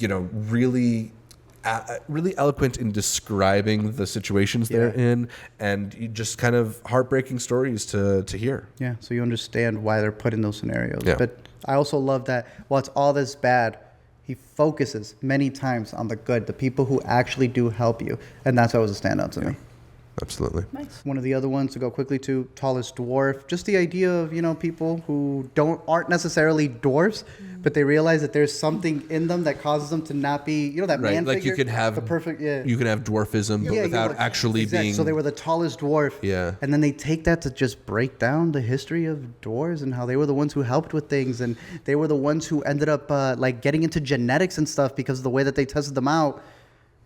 really eloquent in describing the situations they're in, and just kind of heartbreaking stories to hear. Yeah, so you understand why they're put in those scenarios. Yeah. But I also love that while it's all this bad, he focuses many times on the good, the people who actually do help you. And that's always a standout to me. Absolutely. Nice. One of the other ones to go quickly to, Tallest Dwarf. Just the idea of, people who aren't necessarily dwarfs, but they realize that there's something in them that causes them to not be, that man like figure. You could have the perfect, you can have dwarfism, but without actually being. So they were the tallest dwarf. Yeah. And then they take that to just break down the history of dwarves and how they were the ones who helped with things, and they were the ones who ended up getting into genetics and stuff because of the way that they tested them out.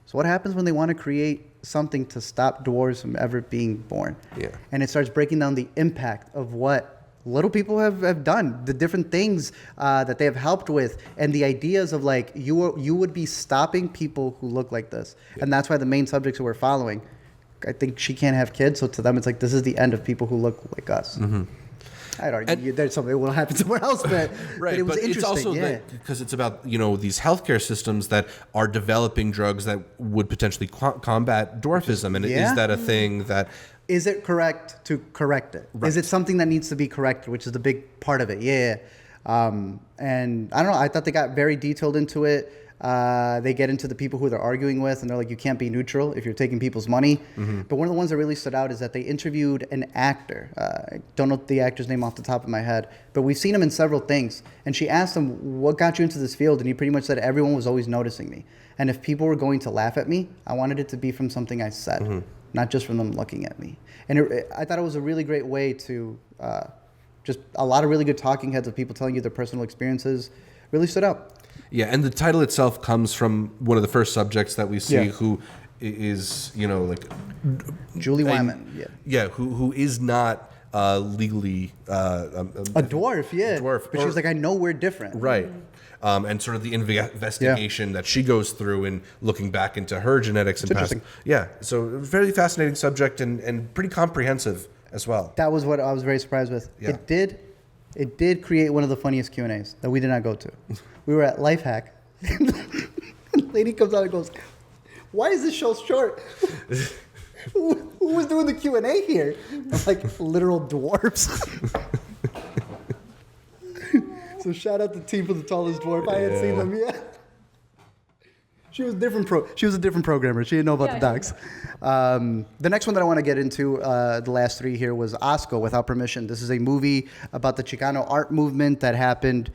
So what happens when they want to create something to stop dwarves from ever being born? Yeah. And it starts breaking down the impact of what little people have done, the different things that they have helped with, and the ideas of you would be stopping people who look like this. Yeah. And that's why the main subjects that we're following, I think she can't have kids, so to them it's like, this is the end of people who look like us. Mm-hmm. I'd argue there's something that will happen somewhere else, but it was interesting. It's also because it's about these healthcare systems that are developing drugs that would potentially combat dwarfism, and is that a thing that? Is it correct to correct it? Right. Is it something that needs to be corrected, which is the big part of it? Yeah. And I don't know, I thought they got very detailed into it. They get into the people who they're arguing with, and they're like, you can't be neutral if you're taking people's money. But one of the ones that really stood out is that they interviewed an actor. I don't know the actor's name off the top of my head, but we've seen him in several things. And she asked him, what got you into this field? And he pretty much said, everyone was always noticing me. And if people were going to laugh at me, I wanted it to be from something I said, not just from them looking at me. And I thought it was a really great way to just a lot of really good talking heads of people telling you their personal experiences really stood out. Yeah, and the title itself comes from one of the first subjects that we see, who is, like Julie Wyman. Who is not legally a dwarf. Dwarf, but she was like, I know we're different. Right. And sort of the investigation that she goes through in looking back into her genetics and past. Yeah, so very fascinating subject and pretty comprehensive as well. That was what I was very surprised with. Yeah. It did create one of the funniest Q&As that we did not go to. We were at Lifehack. The lady comes out and goes, why is this show short? Who was doing the Q&A here? I'm like, literal dwarfs. So shout out the team for the Tallest Dwarf. I hadn't seen them yet. She was a different programmer. She didn't know about the docs. The next one that I want to get into, the last three here, was ASCO, Without Permission. This is a movie about the Chicano art movement that happened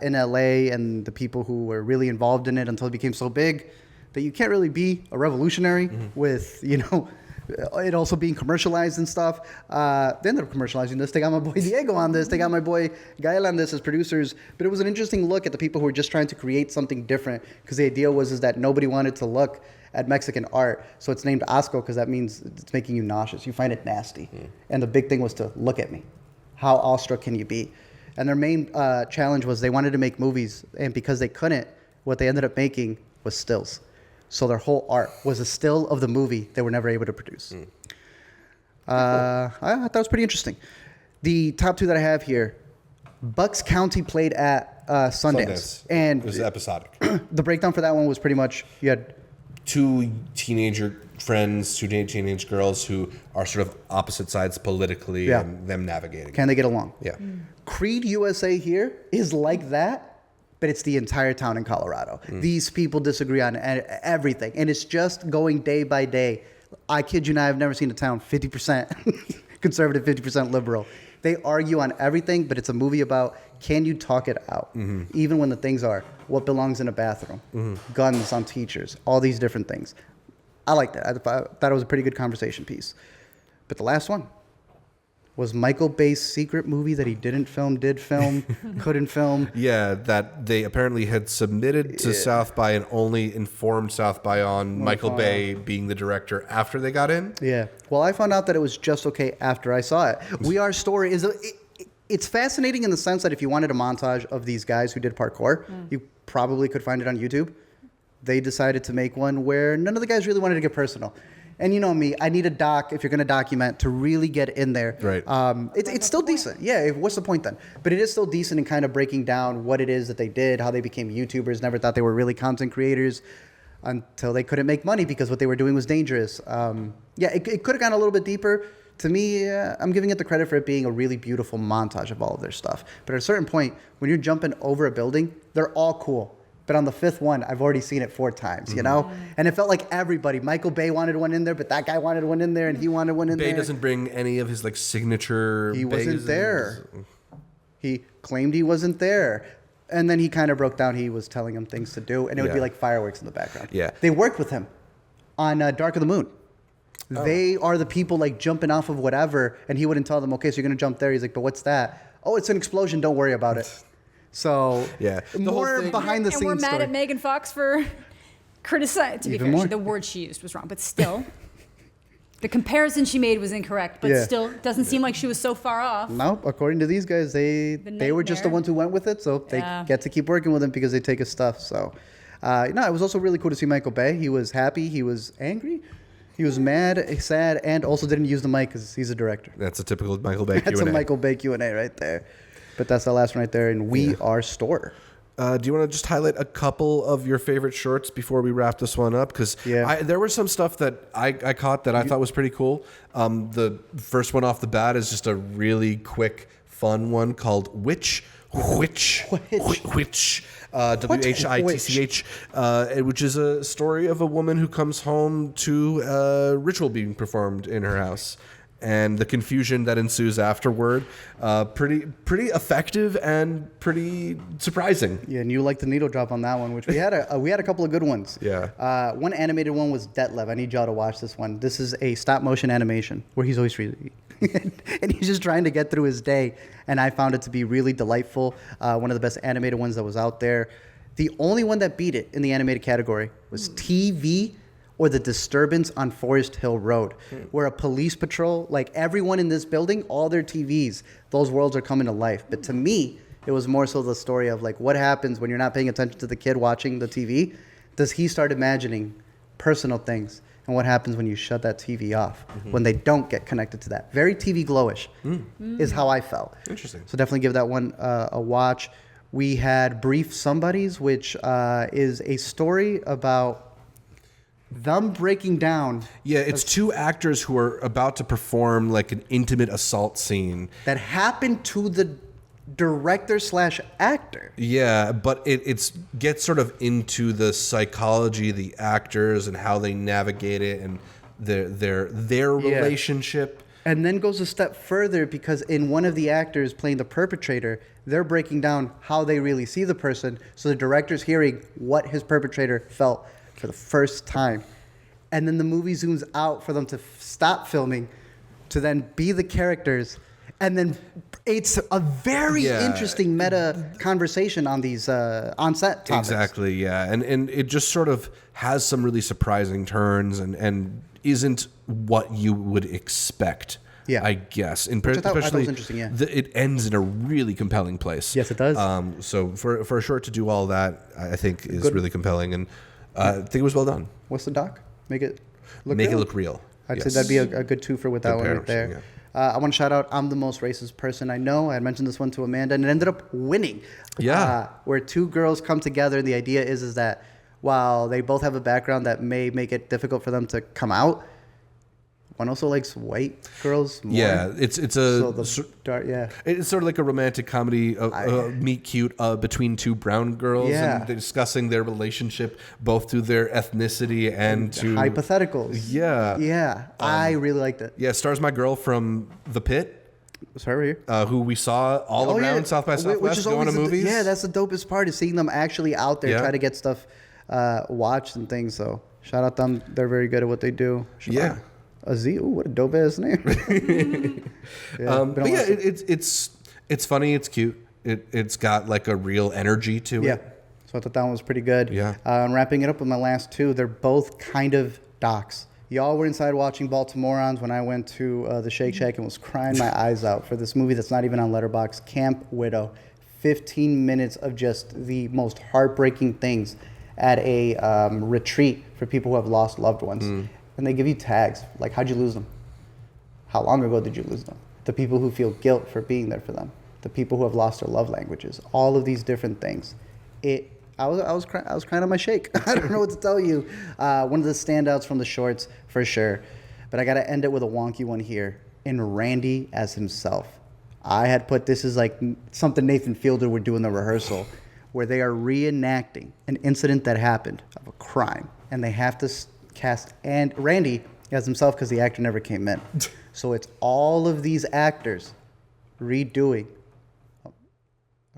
in LA and the people who were really involved in it until it became so big that you can't really be a revolutionary with, it also being commercialized and stuff. They ended up commercializing this. They got my boy Diego on this. They got my boy Gael on this as producers. But it was an interesting look at the people who were just trying to create something different, because the idea was that nobody wanted to look at Mexican art. So it's named ASCO because that means it's making you nauseous. You find it nasty. And the big thing was to look at me. How awestruck can you be? And their main challenge was they wanted to make movies. And because they couldn't, what they ended up making was stills. So their whole art was a still of the movie they were never able to produce. I thought it was pretty interesting. The top two that I have here, Bucks County played at Sundance. And it was episodic. The breakdown for that one was pretty much, you had two teenage girls who are sort of opposite sides politically and them navigating. Can they get along? Yeah. Creede U.S.A. here is like that, but it's the entire town in Colorado. These people disagree on everything, and it's just going day by day. I kid you not, I've never seen a town 50% conservative, 50% liberal. They argue on everything, but it's a movie about, can you talk it out? Even when the things are, what belongs in a bathroom, guns on teachers, all these different things. I liked it. I thought it was a pretty good conversation piece. But the last one was Michael Bay's secret movie that he didn't film, did film, couldn't film. Yeah, that they apparently had submitted to South by and only informed South by on Michael Bay being the director after they got in. Yeah. Well, I found out that it was just okay after I saw it. Are Storror is it's fascinating in the sense that if you wanted a montage of these guys who did parkour, you probably could find it on YouTube. They decided to make one where none of the guys really wanted to get personal. And you know me, I need a doc, if you're going to document, to really get in there. Right. It's still decent. Yeah, what's the point then? But it is still decent in kind of breaking down what it is that they did, how they became YouTubers, never thought they were really content creators until they couldn't make money because what they were doing was dangerous. It could have gone a little bit deeper. To me, I'm giving it the credit for it being a really beautiful montage of all of their stuff. But at a certain point, when you're jumping over a building, they're all cool. But on the fifth one, I've already seen it 4 times, you know? And it felt like everybody. Michael Bay wanted one in there, but that guy wanted one in there, and he wanted one in there. Bay doesn't bring any of his, signature... He wasn't there. He claimed he wasn't there. And then he kind of broke down. He was telling him things to do, and it would be like fireworks in the background. Yeah. They worked with him on Dark of the Moon. Oh. They are the people, jumping off of whatever, and he wouldn't tell them, okay, so you're going to jump there. He's like, but what's that? Oh, it's an explosion. Don't worry about it. So more behind the scenes. And we're mad story. at Megan Fox for criticizing. To be fair, the word she used was wrong, but still, the comparison she made was incorrect. But still, doesn't seem like she was so far off. No, according to these guys, they were just the ones who went with it, so they get to keep working with him because they take his stuff. So, it was also really cool to see Michael Bay. He was happy. He was angry. He was mad, sad, and also didn't use the mic because he's a director. That's a typical Michael Bay Q&A. That's a Michael Bay Q&A right there. But that's the last one right there, and Are Storror. Do you want to just highlight a couple of your favorite shorts before we wrap this one up? Because there was some stuff that I caught that I thought was pretty cool. The first one off the bat is just a really quick, fun one called Which Which WHITCH, which is a story of a woman who comes home to a ritual being performed in her house, and the confusion that ensues afterward. Pretty effective and pretty surprising. Yeah, and you like the needle drop on that one, which we had a couple of good ones. Yeah. One animated one was Detlev. I need y'all to watch this one. This is a stop motion animation where he's always freezing. And he's just trying to get through his day. And I found it to be really delightful. One of the best animated ones that was out there. The only one that beat it in the animated category was TV or The Disturbance on Forest Hill Road, where a police patrol, like everyone in this building, all their TVs, those worlds are coming to life. But to me, it was more so the story of like what happens when you're not paying attention to the kid watching the TV. Does he start imagining personal things? And what happens when you shut that TV off, when they don't get connected to that? Very TV glowish is how I felt. Interesting. So definitely give that one a watch. We had Brief Somebodies, which is a story about them breaking down. Yeah, it's two actors who are about to perform like an intimate assault scene. That happened to the director/actor. Yeah, but it gets sort of into the psychology of the actors and how they navigate it and their relationship. And then goes a step further because in one of the actors playing the perpetrator, they're breaking down how they really see the person. So the director's hearing what his perpetrator felt for the first time. And then the movie zooms out for them to stop filming to then be the characters. And then it's a very interesting meta conversation on these on-set topics. Exactly, yeah. And it just sort of has some really surprising turns and isn't what you would expect, I guess. I thought was interesting, yeah. It ends in a really compelling place. Yes, it does. So for a short to do all that, I think is really compelling. And I think it was well done. What's the doc? Make it look real? I'd say that'd be a good twofer with that one right there. Yeah. I want to shout out I'm the Most Racist Person I Know. I had mentioned this one to Amanda, and it ended up winning. Yeah. Where two girls come together, and the idea is that while they both have a background that may make it difficult for them to come out, one also likes white girls more. Yeah, it's It's sort of like a romantic comedy, meet cute between two brown girls, and they're discussing their relationship both through their ethnicity and to hypotheticals. Yeah, I really liked it. Yeah, stars my girl from The Pit. It's her here. Who we saw all around South by Southwest going to movies. That's the dopest part is seeing them actually out there try to get stuff watched and things. So shout out them. They're very good at what they do. Aziz, what a dope ass name. But yeah, it's funny, it's cute. It's got like a real energy to it. Yeah. So I thought that one was pretty good. Yeah. And wrapping it up with my last two, they're both kind of docs. Y'all were inside watching Baltimoreans when I went to the Shake Shack and was crying my eyes out for this movie that's not even on Letterboxd, Camp Widow. 15 minutes of just the most heartbreaking things at a retreat for people who have lost loved ones. And they give you tags, like how'd you lose them? How long ago did you lose them? The people who feel guilt for being there for them. The people who have lost their love languages. All of these different things. I was crying on my shake. I don't know what to tell you. One of the standouts from the shorts, for sure. But I got to end it with a wonky one here. In Randy as himself. I had put this as like something Nathan Fielder would do in the rehearsal, where they are reenacting an incident that happened of a crime. And they have to cast and Randy as himself because the actor never came in. So it's all of these actors redoing a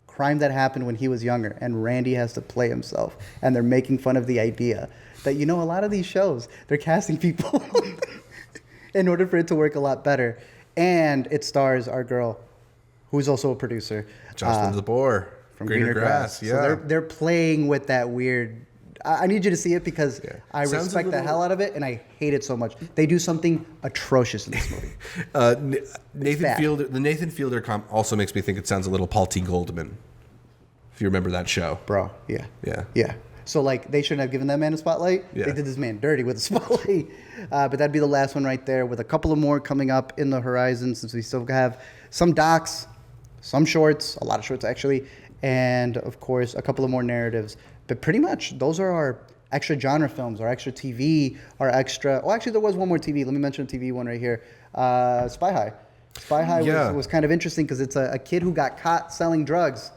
crime that happened when he was younger, and Randy has to play himself. And they're making fun of the idea that, a lot of these shows, they're casting people in order for it to work a lot better. And it stars our girl, who's also a producer. Jocelyn DeBoer from Greener Grass. Yeah. So they're playing with that weird... I need you to see it because I respect the hell out of it, and I hate it so much. They do something atrocious in this movie. Nathan Fielder. The Nathan Fielder comp also makes me think it sounds a little Paul T. Goldman. If you remember that show, bro. Yeah. So like they shouldn't have given that man a spotlight. Yeah. They did this man dirty with a spotlight. But that'd be the last one right there, with a couple of more coming up in the horizon, since we still have some docs, some shorts, a lot of shorts actually, and of course a couple of more narratives. But pretty much, those are our extra genre films, our extra TV, our extra... Oh, actually, there was one more TV. Let me mention a TV one right here. Spy High. Spy High was kind of interesting because it's a kid who got caught selling drugs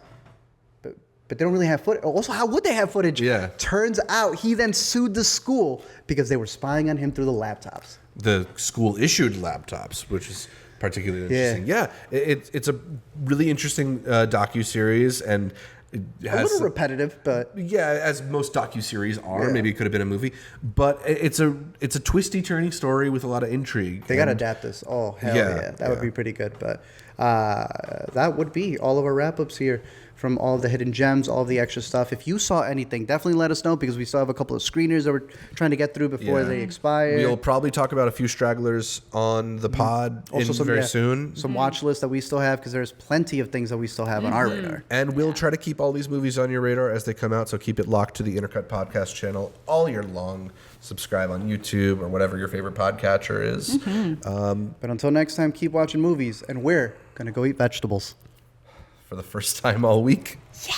but they don't really have footage. Also, how would they have footage? Yeah. Turns out he then sued the school because they were spying on him through the laptops. The school issued laptops, which is particularly interesting. Yeah, it's a really interesting docuseries, and it has A little repetitive, but yeah, as most docuseries are. Maybe it could have been a movie, but it's a twisty, turning story with a lot of intrigue. they got to adapt this. Oh, hell yeah. That would be pretty good. But that would be all of our wrap-ups here from all of the hidden gems, all of the extra stuff. If you saw anything, definitely let us know because we still have a couple of screeners that we're trying to get through before they expire. We'll probably talk about a few stragglers on the pod very soon. Some watch lists that we still have because there's plenty of things that we still have on our radar. And we'll try to keep all these movies on your radar as they come out, so keep it locked to the Intercut podcast channel all year long. Subscribe on YouTube or whatever your favorite podcatcher is. But until next time, keep watching movies, and we're going to go eat vegetables. For the first time all week. Yeah.